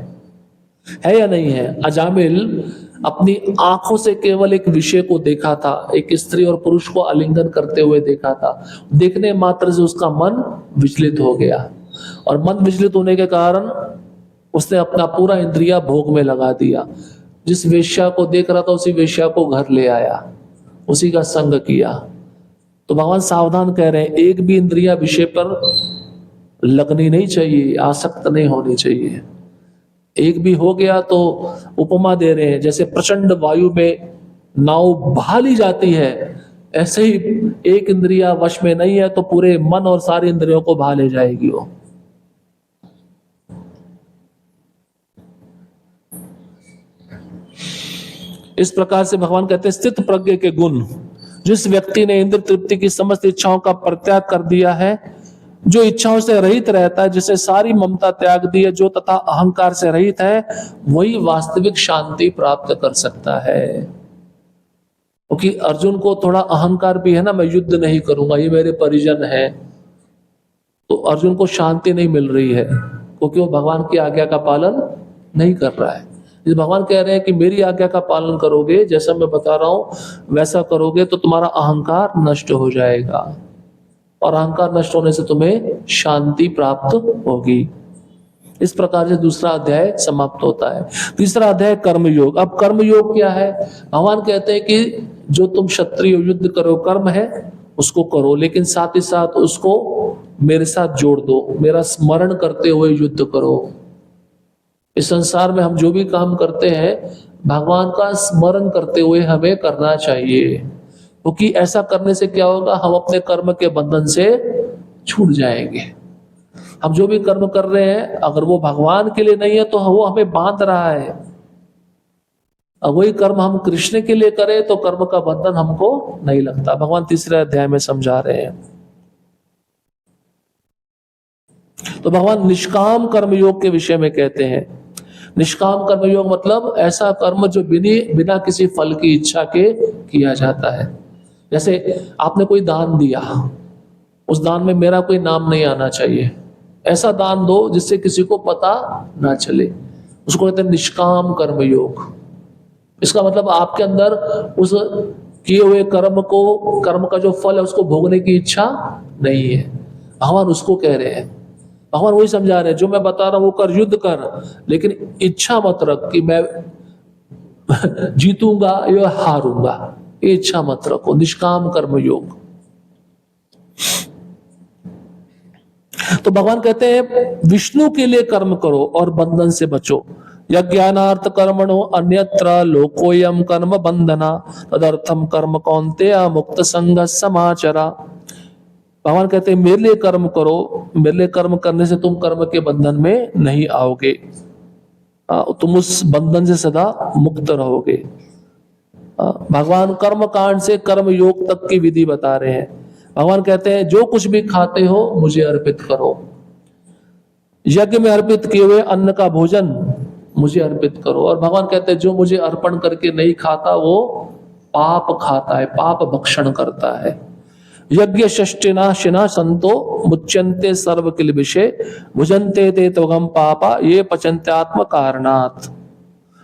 या नहीं है? अजामिल अपनी आंखों से केवल एक विषय को देखा था, एक स्त्री और पुरुष को आलिंगन करते हुए देखा था। देखने मात्र से उसका मन विचलित हो गया, और मन विचलित होने के कारण उसने अपना पूरा इंद्रिया भोग में लगा दिया। जिस वेश्या को देख रहा था उसी वेश्या को घर ले आया, उसी का संग किया। तो भगवान सावधान कह रहे हैं, एक भी इंद्रिया विषय पर लगनी नहीं चाहिए, आसक्त नहीं होनी चाहिए। एक भी हो गया तो उपमा दे रहे हैं, जैसे प्रचंड वायु में नाव बहाली जाती है, ऐसे ही एक इंद्रिया वश में नहीं है तो पूरे मन और सारी इंद्रियों को बहा ले जाएगी वो। इस प्रकार से भगवान कहते हैं, स्थित प्रज्ञ के गुण, जिस व्यक्ति ने इंद्र तृप्ति की समस्त इच्छाओं का परित्याग कर दिया है, जो इच्छाओं से रहित रहता है, जिसे सारी ममता त्याग दी है, जो तथा अहंकार से रहित है, वही वास्तविक शांति प्राप्त कर सकता है। क्योंकि अर्जुन को थोड़ा अहंकार भी है ना, मैं युद्ध नहीं करूंगा, ये मेरे परिजन है, तो अर्जुन को शांति नहीं मिल रही है क्योंकि वो भगवान की आज्ञा का पालन नहीं कर रहा है। इस भगवान कह रहे हैं कि मेरी आज्ञा का पालन करोगे, जैसा मैं बता रहा हूं वैसा करोगे तो तुम्हारा अहंकार नष्ट हो जाएगा, और अहंकार नष्ट होने से तुम्हें शांति प्राप्त होगी। इस प्रकार से दूसरा अध्याय समाप्त होता है। तीसरा अध्याय कर्मयोग। अब कर्मयोग क्या है? भगवान कहते हैं कि जो तुम क्षत्रिय युद्ध करो, कर्म है उसको करो, लेकिन साथ ही साथ उसको मेरे साथ जोड़ दो, मेरा स्मरण करते हुए युद्ध करो। इस संसार में हम जो भी काम करते हैं भगवान का स्मरण करते हुए हमें करना चाहिए, क्योंकि ऐसा करने से क्या होगा, हम अपने कर्म के बंधन से छूट जाएंगे। हम जो भी कर्म कर रहे हैं अगर वो भगवान के लिए नहीं है तो वो हमें बांध रहा है। अब वही कर्म हम कृष्ण के लिए करें तो कर्म का बंधन हमको नहीं लगता। भगवान तीसरे अध्याय में समझा रहे हैं। तो भगवान निष्काम कर्मयोग के विषय में कहते हैं। निष्काम कर्मयोग मतलब ऐसा कर्म जो बिना किसी फल की इच्छा के किया जाता है। जैसे आपने कोई दान दिया, उस दान में मेरा कोई नाम नहीं आना चाहिए, ऐसा दान दो जिससे किसी को पता ना चले, उसको कहते हैं निष्काम कर्मयोग। इसका मतलब आपके अंदर उस किए हुए कर्म का जो फल है उसको भोगने की इच्छा नहीं है। भगवान उसको कह रहे हैं। भगवान वही समझा रहे हैं, जो मैं बता रहा हूं वो कर, युद्ध कर, लेकिन इच्छा मत रख कि मैं जीतूंगा या हारूंगा, ये इच्छा मत रखो। निष्काम कर्मयोग। तो भगवान कहते हैं विष्णु के लिए कर्म करो और बंधन से बचो। यज्ञानार्थ कर्मणो अन्यत्र लोकोयम कर्म बंधना तदर्थम कर्म कौन्तेय मुक्त संग समाचरा। भगवान कहते हैं मेरे लिए कर्म करो, मेरे लिए कर्म करने से तुम कर्म के बंधन में नहीं आओगे, तुम उस बंधन से सदा मुक्त रहोगे। भगवान कर्म कांड से कर्म योग तक की विधि बता रहे हैं। भगवान कहते हैं जो कुछ भी खाते हो मुझे अर्पित करो। यज्ञ में अर्पित किए हुए अन्न का भोजन मुझे अर्पित करो। और भगवान कहते हैं जो मुझे अर्पण करके नहीं खाता वो पाप खाता है, पाप भक्षण करता है। यज्ञ षष्टिना शिना संतो मुच्यन्ते सर्व किल विषय भुजन्ते ते त्वगम पापा ये पचन्त्यात्म कारणात्।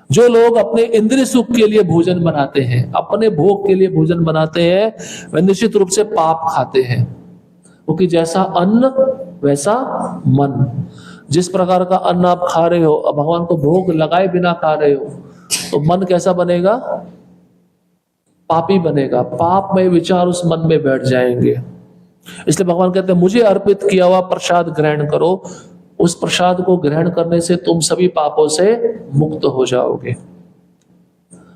जो लोग अपने इंद्रिय सुख के लिए भोजन बनाते हैं, अपने भोग के लिए भोजन बनाते हैं, वे निश्चित रूप से पाप खाते हैं, क्योंकि जैसा अन्न वैसा मन। जिस प्रकार का अन्न आप खा रहे हो, भगवान को भोग लगाए बिना खा रहे हो, तो मन कैसा बनेगा? पापी बनेगा। पापमय विचार उस मन में बैठ जाएंगे। इसलिए भगवान कहते हैं मुझे अर्पित किया हुआ प्रसाद ग्रहण करो। उस प्रसाद को ग्रहण करने से तुम सभी पापों से मुक्त हो जाओगे।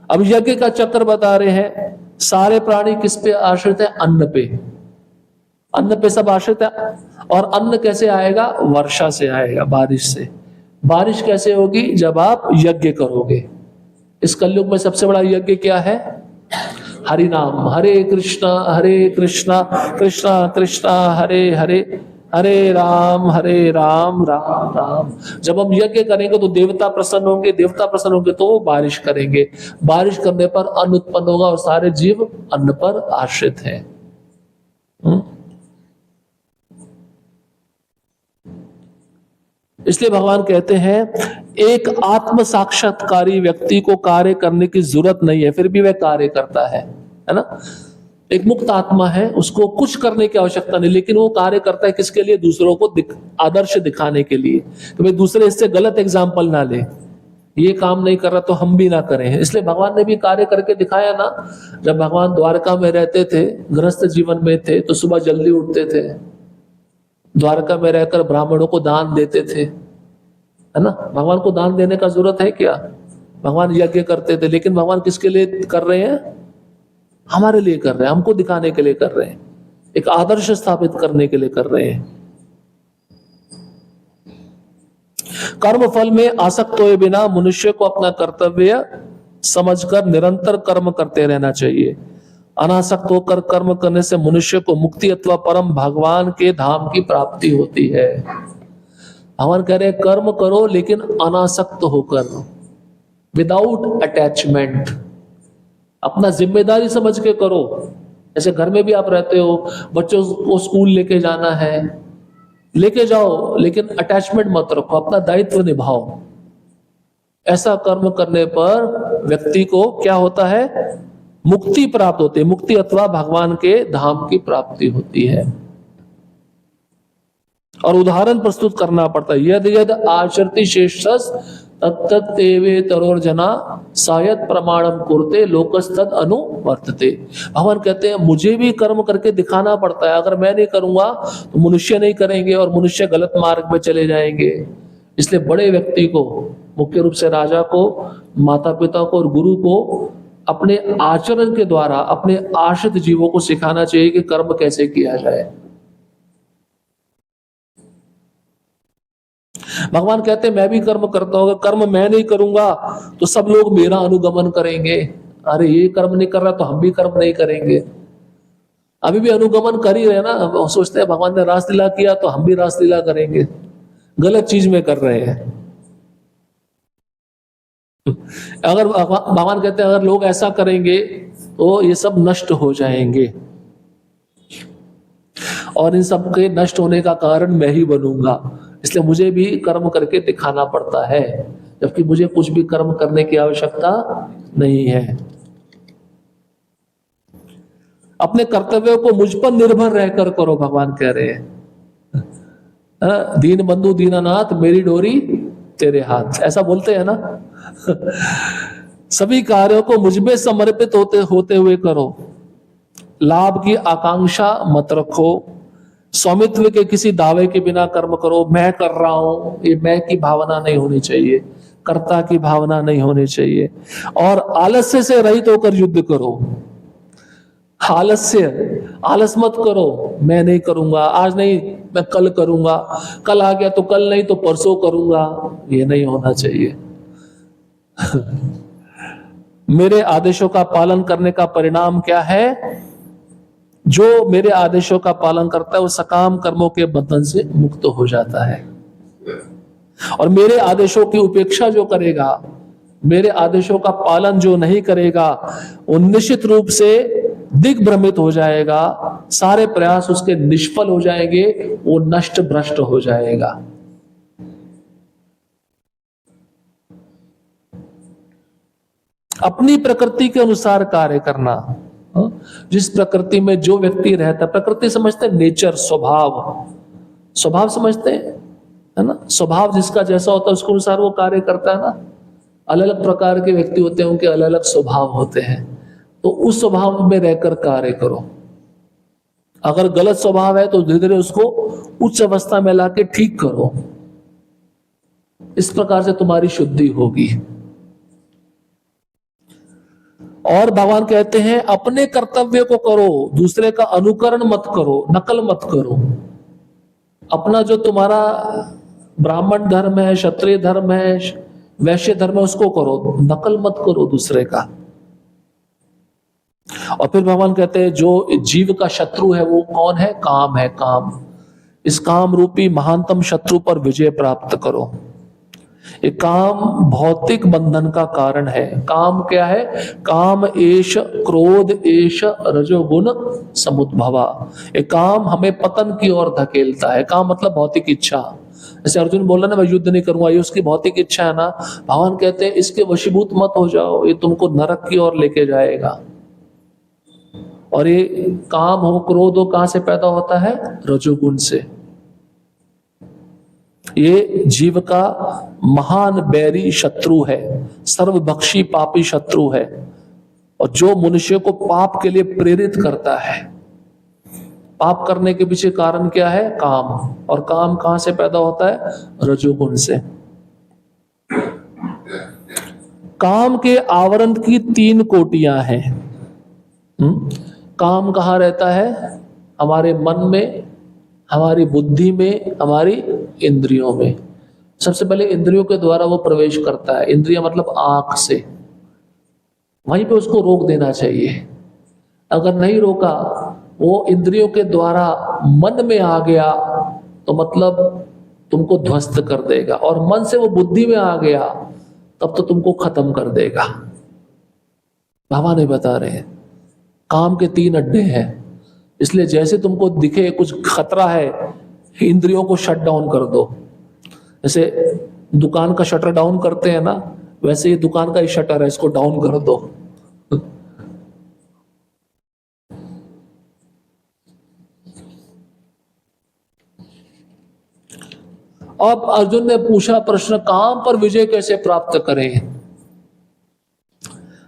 अब यज्ञ का चक्र बता रहे हैं। सारे प्राणी किस पे आश्रित है? अन्न पे। अन्न पे सब आश्रित है। और अन्न कैसे आएगा? वर्षा से आएगा, बारिश से। बारिश कैसे होगी? जब आप यज्ञ करोगे। इस कलयुग में सबसे बड़ा यज्ञ क्या है? हरि नाम। हरे कृष्णा कृष्णा कृष्णा हरे हरे, हरे राम राम राम। जब हम यज्ञ करेंगे तो देवता प्रसन्न होंगे, देवता प्रसन्न होंगे तो वो बारिश करेंगे। बारिश करने पर अन्न उत्पन्न होगा और सारे जीव अन्न पर आश्रित हैं। इसलिए भगवान कहते हैं एक आत्म साक्षात्कारी व्यक्ति को कार्य करने की जरूरत नहीं है, फिर भी वह कार्य करता है ना। एक मुक्त आत्मा है, उसको कुछ करने की आवश्यकता नहीं, लेकिन वो कार्य करता है किसके लिए? दूसरों को आदर्श दिखाने के लिए, कि भाई दूसरे इससे गलत एग्जाम्पल ना ले, ये काम नहीं कर रहा तो हम भी ना करें। इसलिए भगवान ने भी कार्य करके दिखाया ना। जब भगवान द्वारका में रहते थे, गृहस्थ जीवन में थे, तो सुबह जल्दी उठते थे, द्वारका में रहकर ब्राह्मणों को दान देते थे, है ना। भगवान को दान देने का जरूरत है क्या? भगवान यज्ञ करते थे, लेकिन भगवान किसके लिए कर रहे हैं? हमारे लिए कर रहे हैं, हमको दिखाने के लिए कर रहे हैं, एक आदर्श स्थापित करने के लिए कर रहे हैं। कर्म फल में आसक्त हुए बिना मनुष्य को अपना कर्तव्य समझकर निरंतर कर्म करते रहना चाहिए। अनासक्त होकर कर्म करने से मनुष्य को मुक्ति अथवा परम भगवान के धाम की प्राप्ति होती है। भगवान कह रहे हैं कर्म करो लेकिन अनासक्त होकर, विदाउट अटैचमेंट, अपना जिम्मेदारी समझ के करो। जैसे घर में भी आप रहते हो, बच्चों को स्कूल लेके जाना है, लेके जाओ, लेकिन अटैचमेंट मत रखो, अपना दायित्व निभाओ। ऐसा कर्म करने पर व्यक्ति को क्या होता है? मुक्ति प्राप्त होती है, मुक्ति अथवा भगवान के धाम की प्राप्ति होती है। और उदाहरण प्रस्तुत करना पड़ता है, यद यद आचरति शेषस तत्तेवे तरोर्जना सायद प्रमाणम कुरते लोकस्तद अनुवर्तते। भगवान कहते हैं मुझे भी कर्म करके दिखाना पड़ता है, अगर मैं नहीं करूंगा तो मनुष्य नहीं करेंगे और मनुष्य गलत मार्ग में चले जाएंगे। इसलिए बड़े व्यक्ति को, मुख्य रूप से राजा को, माता पिता को और गुरु को अपने आचरण के द्वारा अपने आश्रित जीवों को सिखाना चाहिए कि कर्म कैसे किया जाए। भगवान कहते हैं मैं भी कर्म करता हूं, अगर कर्म मैं नहीं करूंगा तो सब लोग मेरा अनुगमन करेंगे। अरे ये कर्म नहीं कर रहा तो हम भी कर्म नहीं करेंगे। अभी भी अनुगमन कर ही रहे ना, सोचते हैं भगवान ने रासलीला किया तो हम भी रासलीला करेंगे, गलत चीज में कर रहे हैं। अगर भगवान कहते हैं अगर लोग ऐसा करेंगे तो ये सब नष्ट हो जाएंगे और इन सब के नष्ट होने का कारण मैं ही बनूंगा, इसलिए मुझे भी कर्म करके दिखाना पड़ता है, जबकि मुझे कुछ भी कर्म करने की आवश्यकता नहीं है। अपने कर्तव्यों को मुझ पर निर्भर रहकर करो, भगवान कह रहे हैं। दीन बंधु दीनानाथ मेरी डोरी तेरे हाथ, ऐसा बोलते हैं ना। सभी कार्यों को मुझ में समर्पित होते हुए करो, लाभ की आकांक्षा मत रखो, स्वामित्व के किसी दावे के बिना कर्म करो। मैं कर रहा हूं, ये मैं की भावना नहीं होनी चाहिए, कर्ता की भावना नहीं होनी चाहिए। और आलस्य से रहित होकर युद्ध करो। आलस मत करो, मैं नहीं करूंगा, आज नहीं मैं कल करूंगा, कल आ गया तो कल नहीं तो परसों करूंगा, ये नहीं होना चाहिए। मेरे आदेशों का पालन करने का परिणाम क्या है? जो मेरे आदेशों का पालन करता है वो सकाम कर्मों के बंधन से मुक्त हो जाता है। और मेरे आदेशों की उपेक्षा जो करेगा, मेरे आदेशों का पालन जो नहीं करेगा, वो निश्चित रूप से दिग्भ्रमित हो जाएगा, सारे प्रयास उसके निष्फल हो जाएंगे, वो नष्ट भ्रष्ट हो जाएगा। अपनी प्रकृति के अनुसार कार्य करना। जिस प्रकृति में जो व्यक्ति रहता है, प्रकृति समझते हैं नेचर, स्वभाव समझते हैं, है ना। स्वभाव जिसका जैसा होता है उसके अनुसार वो कार्य करता है ना। अलग अलग प्रकार के व्यक्ति होते हैं, उनके अलग अलग स्वभाव होते हैं, तो उस स्वभाव में रहकर कार्य करो। अगर गलत स्वभाव है तो धीरे धीरे उसको उच्च अवस्था में लाके ठीक करो, इस प्रकार से तुम्हारी शुद्धि होगी। और भगवान कहते हैं अपने कर्तव्य को करो, दूसरे का अनुकरण मत करो, नकल मत करो। अपना जो तुम्हारा ब्राह्मण धर्म है, क्षत्रिय धर्म है, वैश्य धर्म है, उसको करो, नकल मत करो दूसरे का। और फिर भगवान कहते हैं जो जीव का शत्रु है वो कौन है? काम है, काम। इस काम रूपी महानतम शत्रु पर विजय प्राप्त करो। ये काम भौतिक बंधन का कारण है। काम क्या है? काम एष क्रोध एष रजोगुण समुद्भवा। ये काम हमें पतन की ओर धकेलता है। काम मतलब भौतिक इच्छा, जैसे अर्जुन बोला ना मैं युद्ध नहीं करूंगा, ये उसकी भौतिक इच्छा है ना, भगवान कहते हैं इसके वशीभूत मत हो जाओ, ये तुमको नरक की ओर लेके जाएगा। और ये काम हो क्रोध हो कहां से पैदा होता है? रजोगुण से। ये जीव का महान बैरी शत्रु है, सर्वभक्षी पापी शत्रु है, और जो मनुष्य को पाप के लिए प्रेरित करता है। पाप करने के पीछे कारण क्या है? काम। और काम कहां से पैदा होता है? रजोगुण से। काम के आवरण की 3 कोटियां हैं। काम कहां रहता है? हमारे मन में, हमारी बुद्धि में, हमारी इंद्रियों में। सबसे पहले इंद्रियों के द्वारा वो प्रवेश करता है। इंद्रिय मतलब आंख से, वहीं पे उसको रोक देना चाहिए। अगर नहीं रोका, वो इंद्रियों के द्वारा मन में आ गया तो मतलब तुमको ध्वस्त कर देगा, और मन से वो बुद्धि में आ गया तब तो तुमको खत्म कर देगा। बाबा नहीं बता रहे हैं काम के 3 अड्डे हैं, इसलिए जैसे तुमको दिखे कुछ खतरा है, इंद्रियों को शट डाउन कर दो। जैसे दुकान का शटर डाउन करते हैं ना, वैसे ये दुकान का ही शटर है, इसको डाउन कर दो। अब अर्जुन ने पूछा प्रश्न, काम पर विजय कैसे प्राप्त करें?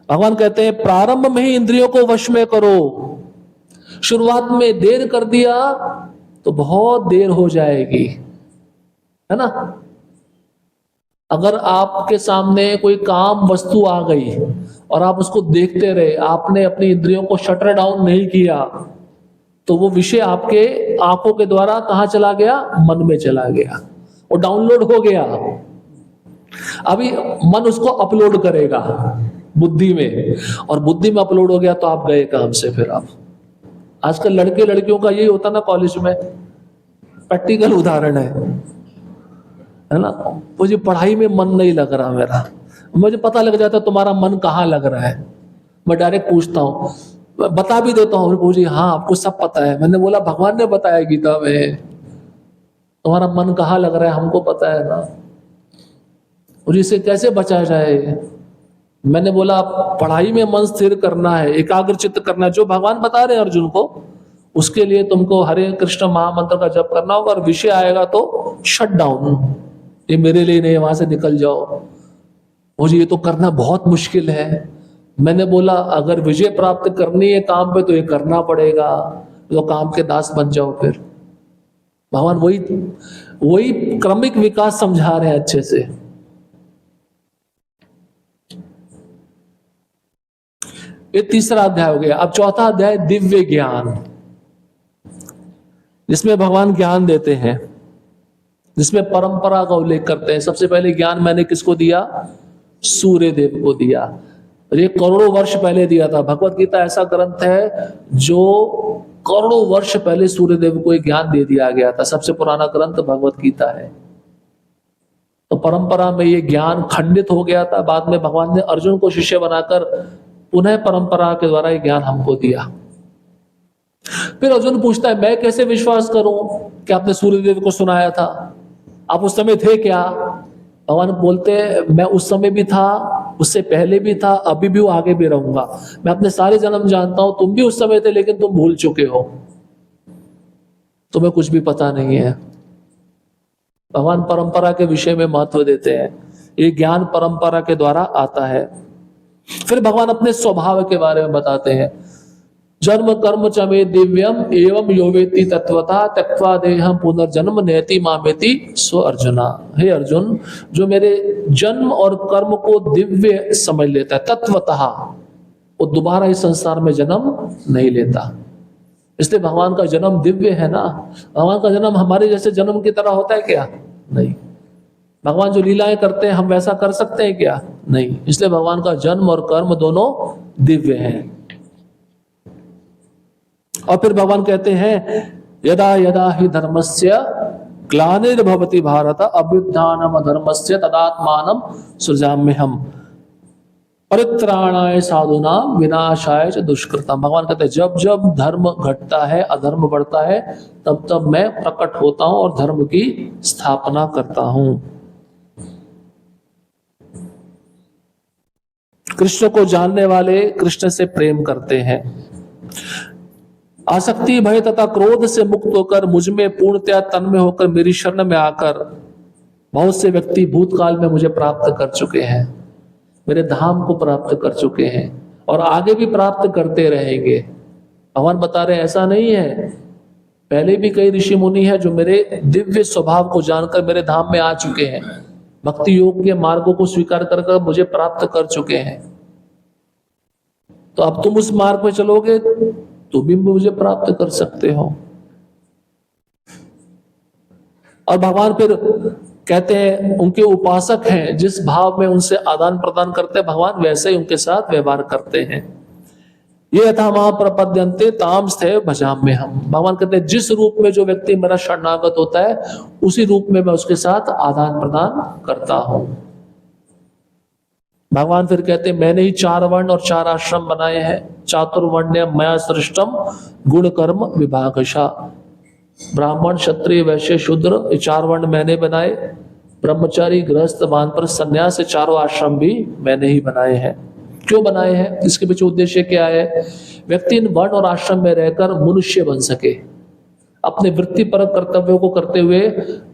भगवान कहते हैं प्रारंभ में ही इंद्रियों को वश में करो। शुरुआत में देर कर दिया तो बहुत देर हो जाएगी, है ना। अगर आपके सामने कोई काम वस्तु आ गई और आप उसको देखते रहे, आपने अपनी इंद्रियों को शटर डाउन नहीं किया, तो वो विषय आपके आंखों के द्वारा कहां चला गया? मन में चला गया, वो डाउनलोड हो गया। अभी मन उसको अपलोड करेगा बुद्धि में, और बुद्धि में अपलोड हो गया तो आप गए काम से। फिर आप आजकल लड़के लड़कियों का यही होता ना, कॉलेज में प्रैक्टिकल उदाहरण है ना। मुझे पढ़ाई में मन नहीं लग रहा मेरा, मुझे पता लग जाता तुम्हारा मन कहाँ लग रहा है। मैं डायरेक्ट पूछता हूँ, बता भी देता हूँ, पूछिए हाँ आपको सब पता है। मैंने बोला भगवान ने बताया गीता में, तुम्हारा मन कहाँ लग रहा है हमको पता है ना, और इसे कैसे बचा जाए। मैंने बोला पढ़ाई में मन स्थिर करना है, एकाग्र चित्त करना है, जो भगवान बता रहे हैं अर्जुन को, उसके लिए तुमको हरे कृष्ण महामंत्र का जप करना होगा, और विषय आएगा तो शट डाउन, ये मेरे लिए नहीं, वहां से निकल जाओ। मुझे ये तो करना बहुत मुश्किल है। मैंने बोला अगर विजय प्राप्त करनी है काम पे तो ये करना पड़ेगा, तो काम के दास बन जाओ। फिर भगवान वही क्रमिक विकास समझा रहे हैं अच्छे से। ये 3रा अध्याय हो गया। अब 4था अध्याय दिव्य ज्ञान, जिसमें भगवान ज्ञान देते हैं, जिसमें परंपरा का उल्लेख करते हैं। सबसे पहले ज्ञान मैंने किसको दिया? सूर्य देव को दिया, और ये करोड़ों वर्ष पहले दिया था। भगवत गीता ऐसा ग्रंथ है जो करोड़ों वर्ष पहले सूर्य देव को एक ज्ञान दे दिया गया था। सबसे पुराना ग्रंथ भगवत गीता है। तो परंपरा में ये ज्ञान खंडित हो गया था, बाद में भगवान ने अर्जुन को शिष्य बनाकर पुनः परंपरा के द्वारा ये ज्ञान हमको दिया। फिर अर्जुन पूछता है मैं कैसे विश्वास करूं कि आपने सूर्यदेव को सुनाया था, आप उस समय थे क्या? भगवान बोलते हैं मैं उस समय भी था, उससे पहले भी था, अभी भी हूं, आगे भी रहूंगा। मैं अपने सारे जन्म जानता हूं, तुम भी उस समय थे लेकिन तुम भूल चुके हो, तुम्हें कुछ भी पता नहीं है। भगवान परंपरा के विषय में महत्व देते हैं। ये ज्ञान परंपरा के द्वारा आता है। फिर भगवान अपने स्वभाव के बारे में बताते हैं। जन्म कर्म च मे दिव्यम एवं यो वेत्ति तत्वतः त्यक्त्वा देहं पुनर्जन्म नयति मामेति सो अर्जुना। हे अर्जुन, जो मेरे जन्म और कर्म को दिव्य समझ लेता है तत्वतः, वो दोबारा इस संसार में जन्म नहीं लेता। इसलिए भगवान का जन्म दिव्य है ना। भगवान का जन्म हमारे जैसे जन्म की तरह होता है क्या? नहीं। भगवान जो लीलाएं करते हैं हम वैसा कर सकते हैं क्या? नहीं। इसलिए भगवान का जन्म और कर्म दोनों दिव्य हैं। और फिर भगवान कहते हैं यदा यदा हि धर्मस्य ग्लानिर्भवति भारत अभ्युत्थानम अधर्मस्य तदात्मानं सृजाम्यहम्। परित्राणाय साधूनां विनाशाय च दुष्कृतम। भगवान कहते हैं जब जब धर्म घटता है, अधर्म बढ़ता है, तब तब मैं प्रकट होता हूं और धर्म की स्थापना करता हूं। कृष्ण को जानने वाले कृष्ण से प्रेम करते हैं। आसक्ति, भय तथा क्रोध से मुक्त होकर मुझ में पूर्णतया तन्मय होकर मेरी शरण में आकर बहुत से व्यक्ति भूतकाल में मुझे प्राप्त कर चुके हैं, मेरे धाम को प्राप्त कर चुके हैं और आगे भी प्राप्त करते रहेंगे। भगवान बता रहे हैं ऐसा नहीं है, पहले भी कई ऋषि मुनि हैं जो मेरे दिव्य स्वभाव को जानकर मेरे धाम में आ चुके हैं, भक्ति योग के मार्गों को स्वीकार कर मुझे प्राप्त कर चुके हैं। तो अब तुम उस मार्ग पे चलोगे तो भी मुझे प्राप्त कर सकते हो। और भगवान फिर कहते हैं उनके उपासक हैं, जिस भाव में उनसे आदान प्रदान करते हैं भगवान वैसे ही उनके साथ व्यवहार करते हैं। ये यथा महाप्रपद्यन्ते ताम स्थैव भजाम्य हम। भगवान कहते हैं जिस रूप में जो व्यक्ति मेरा शरणागत होता है उसी रूप में मैं उसके साथ आदान प्रदान करता हूं। भगवान फिर कहते हैं मैंने ही 4 वर्ण और 4 आश्रम बनाए हैं। चातुर्वर्ण्य मया सृष्टम गुण कर्म विभागशा। ब्राह्मण क्षत्रिय वैश्य शूद्र, ये 4 वर्ण मैंने बनाए। ब्रह्मचारी गृहस्थ वानप्रस्थ सन्यास, ये 4 आश्रम भी मैंने ही बनाए हैं। क्यों बनाए हैं, इसके पीछे उद्देश्य क्या है? व्यक्ति इन वर्ण और आश्रम में रहकर मनुष्य बन सके, अपने वृत्तिपरक कर्तव्यों को करते हुए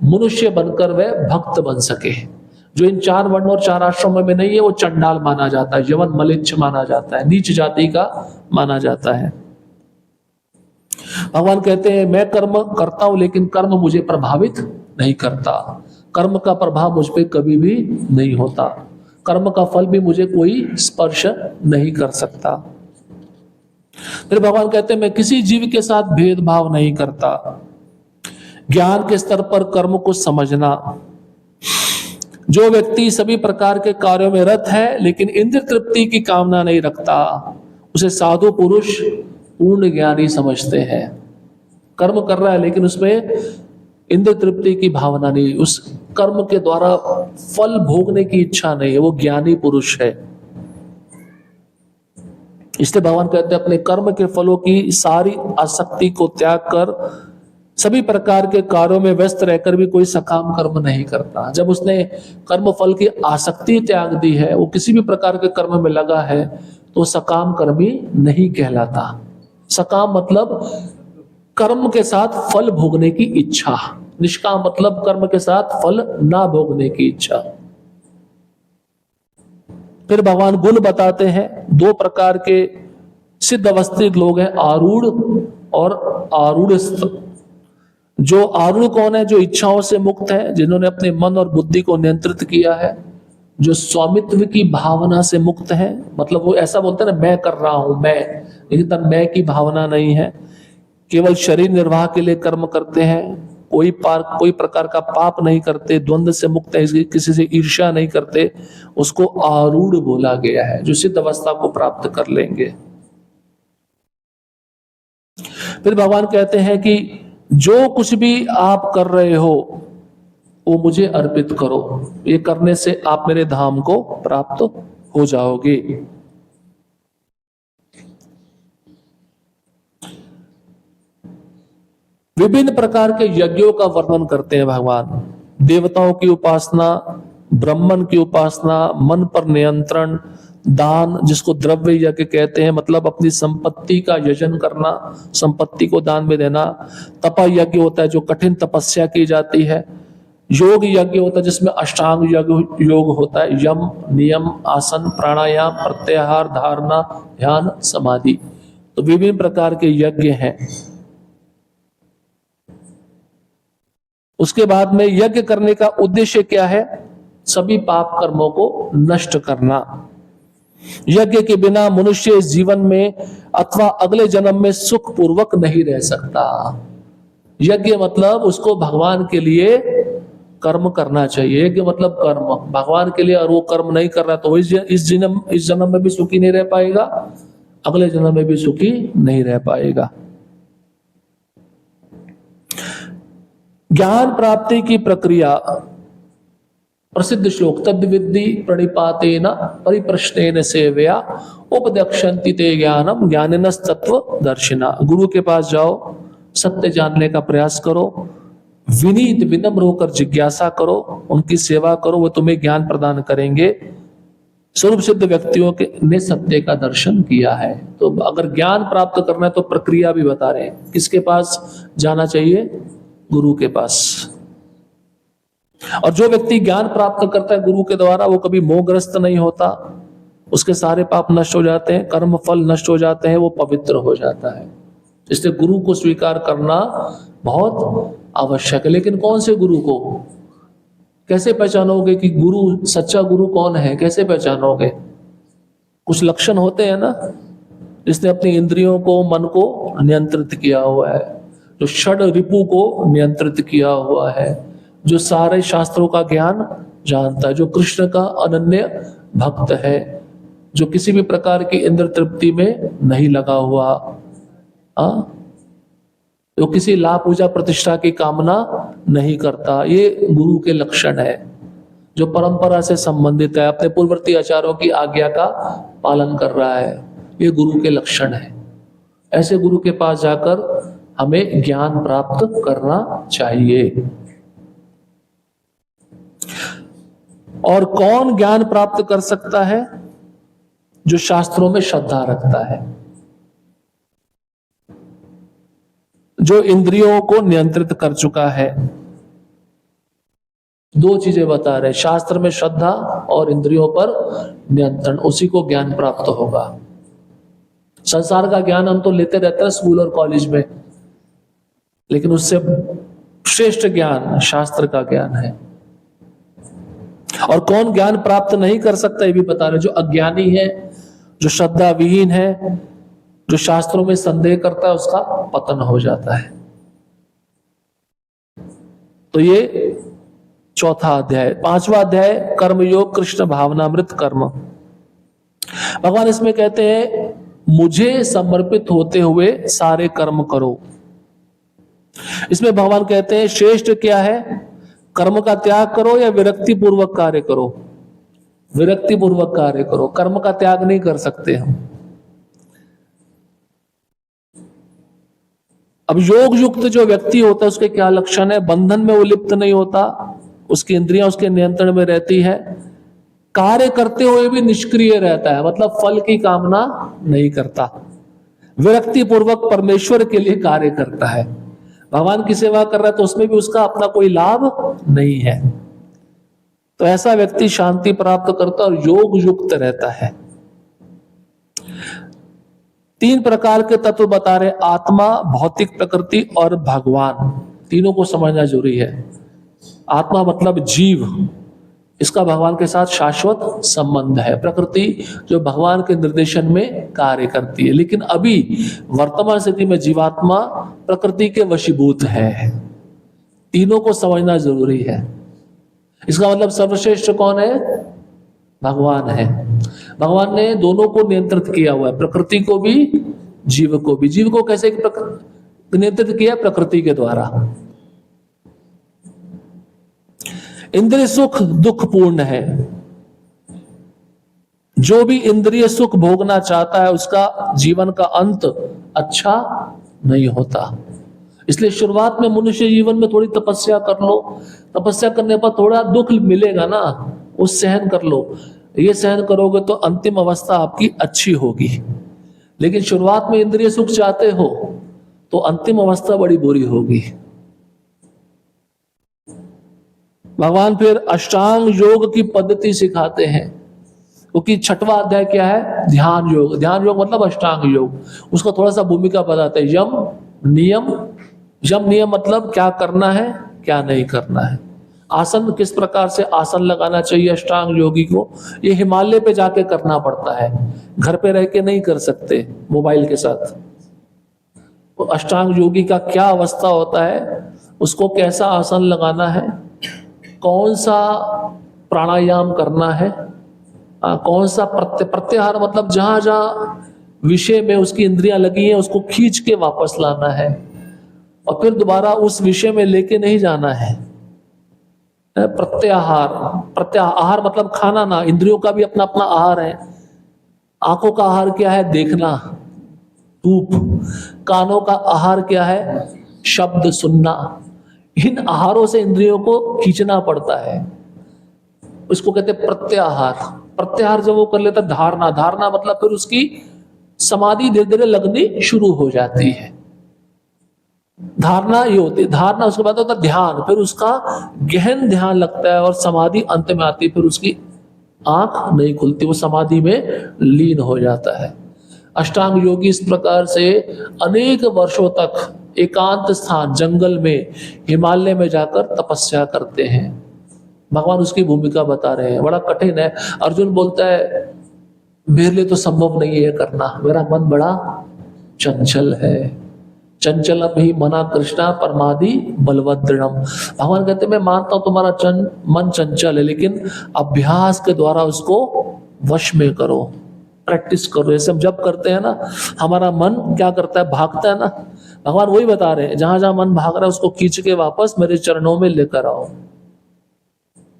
मनुष्य बनकर वह भक्त बन सके। जो इन 4 वर्ण और 4 आश्रमों में नहीं है वो चंडाल माना जाता है, यवन मलिच्छ माना जाता है, नीच जाति का माना जाता है। भगवान कहते हैं मैं कर्म करता हूं लेकिन कर्म मुझे प्रभावित नहीं करता, कर्म का प्रभाव मुझ पे कभी भी नहीं होता, कर्म का फल भी मुझे कोई स्पर्श नहीं कर सकता। फिर भगवान कहते हैं मैं किसी जीव के साथ भेदभाव नहीं करता। ज्ञान के स्तर पर कर्म को समझना। जो व्यक्ति सभी प्रकार के कार्यों में रत है लेकिन इंद्रिय तृप्ति की कामना नहीं रखता, उसे साधु पुरुष पूर्ण ज्ञानी समझते हैं। कर्म कर रहा है लेकिन उसमें इंद्रिय तृप्ति की भावना नहीं, उस कर्म के द्वारा फल भोगने की इच्छा नहीं है, वो ज्ञानी पुरुष है। इसलिए भगवान कहते हैं अपने कर्म के फलों की सारी आसक्ति को त्याग कर सभी प्रकार के कार्यों में व्यस्त रहकर भी कोई सकाम कर्म नहीं करता। जब उसने कर्म फल की आसक्ति त्याग दी है, वो किसी भी प्रकार के कर्म में लगा है, तो सकाम कर्मी नहीं कहलाता। सकाम मतलब कर्म के साथ फल भोगने की इच्छा, निष्काम मतलब कर्म के साथ फल ना भोगने की इच्छा। फिर भगवान गुण बताते हैं। 2 प्रकार के सिद्ध अवस्थित लोग हैं, आरूढ़ और आरूढ़स्थ। जो आरूढ़ कौन है? जो इच्छाओं से मुक्त है, जिन्होंने अपने मन और बुद्धि को नियंत्रित किया है, जो स्वामित्व की भावना से मुक्त है। मतलब वो ऐसा बोलते हैं ना मैं कर रहा हूं मैं, लेकिन तब मैं की भावना नहीं है, केवल शरीर निर्वाह के लिए कर्म करते हैं, कोई प्रकार का पाप नहीं करते, द्वंद्व से मुक्त है, किसी से ईर्ष्या नहीं करते, उसको आरूढ़ बोला गया है, जो सिद्ध अवस्था को प्राप्त कर लेंगे। फिर भगवान कहते हैं कि जो कुछ भी आप कर रहे हो वो मुझे अर्पित करो, ये करने से आप मेरे धाम को प्राप्त हो जाओगे। विभिन्न प्रकार के यज्ञों का वर्णन करते हैं भगवान। देवताओं की उपासना, ब्राह्मण की उपासना, मन पर नियंत्रण, दान जिसको द्रव्य यज्ञ कहते हैं, मतलब अपनी संपत्ति का यजन करना, संपत्ति को दान में देना। तप यज्ञ होता है जो कठिन तपस्या की जाती है। योग यज्ञ होता है जिसमें अष्टांग योग होता है, यम नियम आसन प्राणायाम प्रत्याहार धारणा ध्यान समाधि। तो विभिन्न प्रकार के यज्ञ हैं। उसके बाद में यज्ञ करने का उद्देश्य क्या है? सभी पाप कर्मों को नष्ट करना। यज्ञ के बिना मनुष्य इस जीवन में अथवा अगले जन्म में सुख पूर्वक नहीं रह सकता। यज्ञ मतलब उसको भगवान के लिए कर्म करना चाहिए। यज्ञ मतलब कर्म भगवान के लिए, और वो कर्म नहीं कर रहा तो इस जन्म में भी सुखी नहीं रह पाएगा, अगले जन्म में भी सुखी नहीं रह पाएगा। ज्ञान प्राप्ति की प्रक्रिया, प्रसिद्ध श्लोक, तद विद्धि प्रणिपातेन परिप्रश्नेन सेवया उपदक्षन्ति ते ज्ञानम ज्ञानिनस् तत्व दर्शिना। गुरु के पास जाओ, सत्य जानने का प्रयास करो, विनीत विनम्र होकर जिज्ञासा करो, उनकी सेवा करो, वो तुम्हें ज्ञान प्रदान करेंगे। स्वरूप सिद्ध व्यक्तियों के ने सत्य का दर्शन किया है। तो अगर ज्ञान प्राप्त करना है तो प्रक्रिया भी बता रहे हैं, किसके पास जाना चाहिए? गुरु के पास। और जो व्यक्ति ज्ञान प्राप्त करता है गुरु के द्वारा, वो कभी मोहग्रस्त नहीं होता, उसके सारे पाप नष्ट हो जाते हैं, कर्म फल नष्ट हो जाते हैं, वो पवित्र हो जाता है। इसलिए गुरु को स्वीकार करना बहुत आवश्यक है। लेकिन कौन से गुरु को? कैसे पहचानोगे कि गुरु, सच्चा गुरु कौन है? कैसे पहचानोगे? कुछ लक्षण होते हैं ना, जिसने अपनी इंद्रियों को, मन को नियंत्रित किया हुआ है, जो षड रिपु को नियंत्रित किया हुआ है, जो सारे शास्त्रों का ज्ञान जानता है, जो कृष्ण का अनन्य भक्त है, जो किसी भी प्रकार की इंद्र तृप्ति में नहीं लगा हुआ, जो किसी लाभ पूजा प्रतिष्ठा की कामना नहीं करता। ये गुरु के लक्षण है। जो परंपरा से संबंधित है, अपने पूर्ववर्ती आचार्यों की आज्ञा का पालन कर रहा है, ये गुरु के लक्षण है। ऐसे गुरु के पास जाकर हमें ज्ञान प्राप्त करना चाहिए। और कौन ज्ञान प्राप्त कर सकता है? जो शास्त्रों में श्रद्धा रखता है, जो इंद्रियों को नियंत्रित कर चुका है। दो चीजें बता रहे, शास्त्र में श्रद्धा और इंद्रियों पर नियंत्रण, उसी को ज्ञान प्राप्त होगा। संसार का ज्ञान हम तो लेते रहते हैं स्कूल और कॉलेज में, लेकिन उससे श्रेष्ठ ज्ञान शास्त्र का ज्ञान है। और कौन ज्ञान प्राप्त नहीं कर सकता ये भी बता रहे, जो अज्ञानी है, जो श्रद्धा विहीन है, जो शास्त्रों में संदेह करता है, उसका पतन हो जाता है। तो ये चौथा अध्याय। पांचवा अध्याय कर्मयोग कृष्ण भावनामृत कर्म। भगवान इसमें कहते हैं मुझे समर्पित होते हुए सारे कर्म करो। इसमें भगवान कहते हैं श्रेष्ठ क्या है? कर्म का त्याग करो या विरक्ति पूर्वक कार्य करो? विरक्ति पूर्वक कार्य करो, कर्म का त्याग नहीं कर सकते हम। अब योग युक्त जो व्यक्ति होता है उसके क्या लक्षण है? बंधन में वो लिप्त नहीं होता, उसकी इंद्रियां उसके नियंत्रण में रहती है, कार्य करते हुए भी निष्क्रिय रहता है, मतलब फल की कामना नहीं करता, विरक्ति पूर्वक परमेश्वर के लिए कार्य करता है। भगवान की सेवा कर रहा है तो उसमें भी उसका अपना कोई लाभ नहीं है। तो ऐसा व्यक्ति शांति प्राप्त करता और योग युक्त रहता है। तीन प्रकार के तत्व बता रहे, आत्मा, भौतिक प्रकृति और भगवान। तीनों को समझना जरूरी है। आत्मा मतलब जीव, इसका भगवान के साथ शाश्वत संबंध है। प्रकृति जो भगवान के निर्देशन में कार्य करती है, लेकिन अभी वर्तमान स्थिति में जीवात्मा प्रकृति के वशीभूत है। तीनों को समझना जरूरी है। इसका मतलब सर्वश्रेष्ठ कौन है? भगवान है। भगवान ने दोनों को नियंत्रित किया हुआ है, प्रकृति को भी, जीव को भी। जीव को कैसे नियंत्रित किया? प्रकृति के द्वारा। इंद्रिय सुख दुखपूर्ण है। जो भी इंद्रिय सुख भोगना चाहता है उसका जीवन का अंत अच्छा नहीं होता। इसलिए शुरुआत में मनुष्य जीवन में थोड़ी तपस्या कर लो, तपस्या करने पर थोड़ा दुख मिलेगा ना, उस सहन कर लो। ये सहन करोगे तो अंतिम अवस्था आपकी अच्छी होगी। लेकिन शुरुआत में इंद्रिय सुख चाहते हो तो अंतिम अवस्था बड़ी बुरी होगी। भगवान फिर अष्टांग योग की पद्धति सिखाते हैं, क्योंकि छठवां अध्याय क्या है? ध्यान योग। ध्यान योग मतलब अष्टांग योग। उसका थोड़ा सा भूमिका बताते हैं। यम नियम, यम नियम मतलब क्या करना है क्या नहीं करना है। आसन, किस प्रकार से आसन लगाना चाहिए अष्टांग योगी को, ये हिमालय पे जाके करना पड़ता है, घर पे रह के नहीं कर सकते मोबाइल के साथ। तो अष्टांग योगी का क्या अवस्था होता है, उसको कैसा आसन लगाना है, कौन सा प्राणायाम करना है, कौन सा प्रत्याहार मतलब जहां जहां विषय में उसकी इंद्रियां लगी हैं उसको खींच के वापस लाना है और फिर दोबारा उस विषय में लेके नहीं जाना है। प्रत्याहार, प्रत्याहार मतलब खाना ना, इंद्रियों का भी अपना अपना आहार है। आंखों का आहार क्या है? देखना, धूप। कानों का आहार क्या है? शब्द सुनना। इन आहारों से इंद्रियों को खींचना पड़ता है, उसको कहते हैं प्रत्याहार। प्रत्याहार जब वो कर लेता है, धारणा, धारणा मतलब फिर उसकी समाधि धीरे धीरे लगनी शुरू हो जाती है। धारणा ये होती है, धारणा उसके बाद होता है ध्यान, फिर उसका गहन ध्यान लगता है और समाधि अंत में आती है, फिर उसकी आंख नहीं खुलती, वो समाधि में लीन हो जाता है। अष्टांग योगी इस प्रकार से अनेक वर्षों तक एकांत स्थान जंगल में, हिमालय में जाकर तपस्या करते हैं। भगवान उसकी भूमिका बता रहे हैं, बड़ा कठिन है। अर्जुन बोलता है मेरे लिए तो संभव नहीं है करना, मेरा मन बड़ा चंचल है। चंचलम ही मना कृष्णा परमादि बलवत दृढ़म। भगवान कहते हैं मैं मानता हूं तुम्हारा मन चंचल है, लेकिन अभ्यास के द्वारा उसको वश में करो, प्रैक्टिस करो। जैसे हम जब करते हैं ना, हमारा मन क्या करता है? भागता है ना। भगवान वही बता रहे हैं, जहां जहां मन भाग रहा है उसको खींच के वापस मेरे चरणों में लेकर आओ,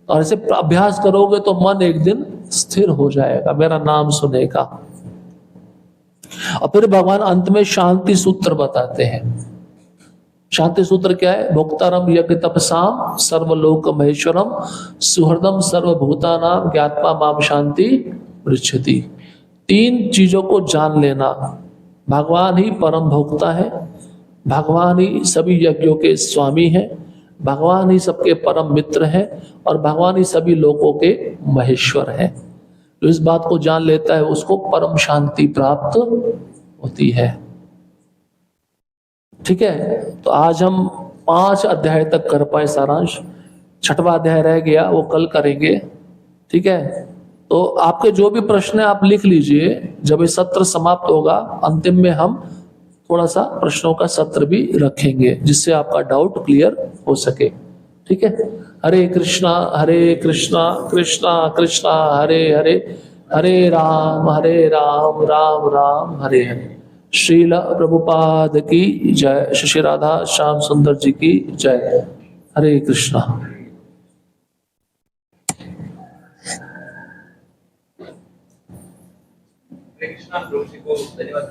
और ऐसे अभ्यास करोगे तो मन एक दिन स्थिर हो जाएगा, मेरा नाम सुनेगा। और फिर भगवान अंत में शांति सूत्र बताते हैं। शांति सूत्र क्या है? भोक्तारम यज्ञ तपसाम सर्वलोक महेश्वरम सुहृदम सर्वभूतानाम ज्ञात्वा माम शांति पृच्छति। तीन चीजों को जान लेना, भगवान ही परम भोक्ता है, भगवान ही सभी यज्ञों के स्वामी है, भगवान ही सबके परम मित्र है, और भगवान ही सभी लोगों के महेश्वर है। तो इस बात को जान लेता है उसको परम शांति प्राप्त होती है। ठीक है, तो आज हम 5 अध्याय तक कर पाए सारांश। 6वां अध्याय रह गया, वो कल करेंगे। ठीक है, तो आपके जो भी प्रश्न है आप लिख लीजिए, जब ये सत्र समाप्त होगा अंतिम में हम थोड़ा सा प्रश्नों का सत्र भी रखेंगे, जिससे आपका डाउट क्लियर हो सके। ठीक है, हरे कृष्णा कृष्णा कृष्णा हरे हरे, हरे राम राम राम हरे हरे। श्रील प्रभुपाद की जय, श्री राधा श्याम सुंदर जी की जय। हरे कृष्णा। कृष्णा, प्रभु जी को धन्यवाद।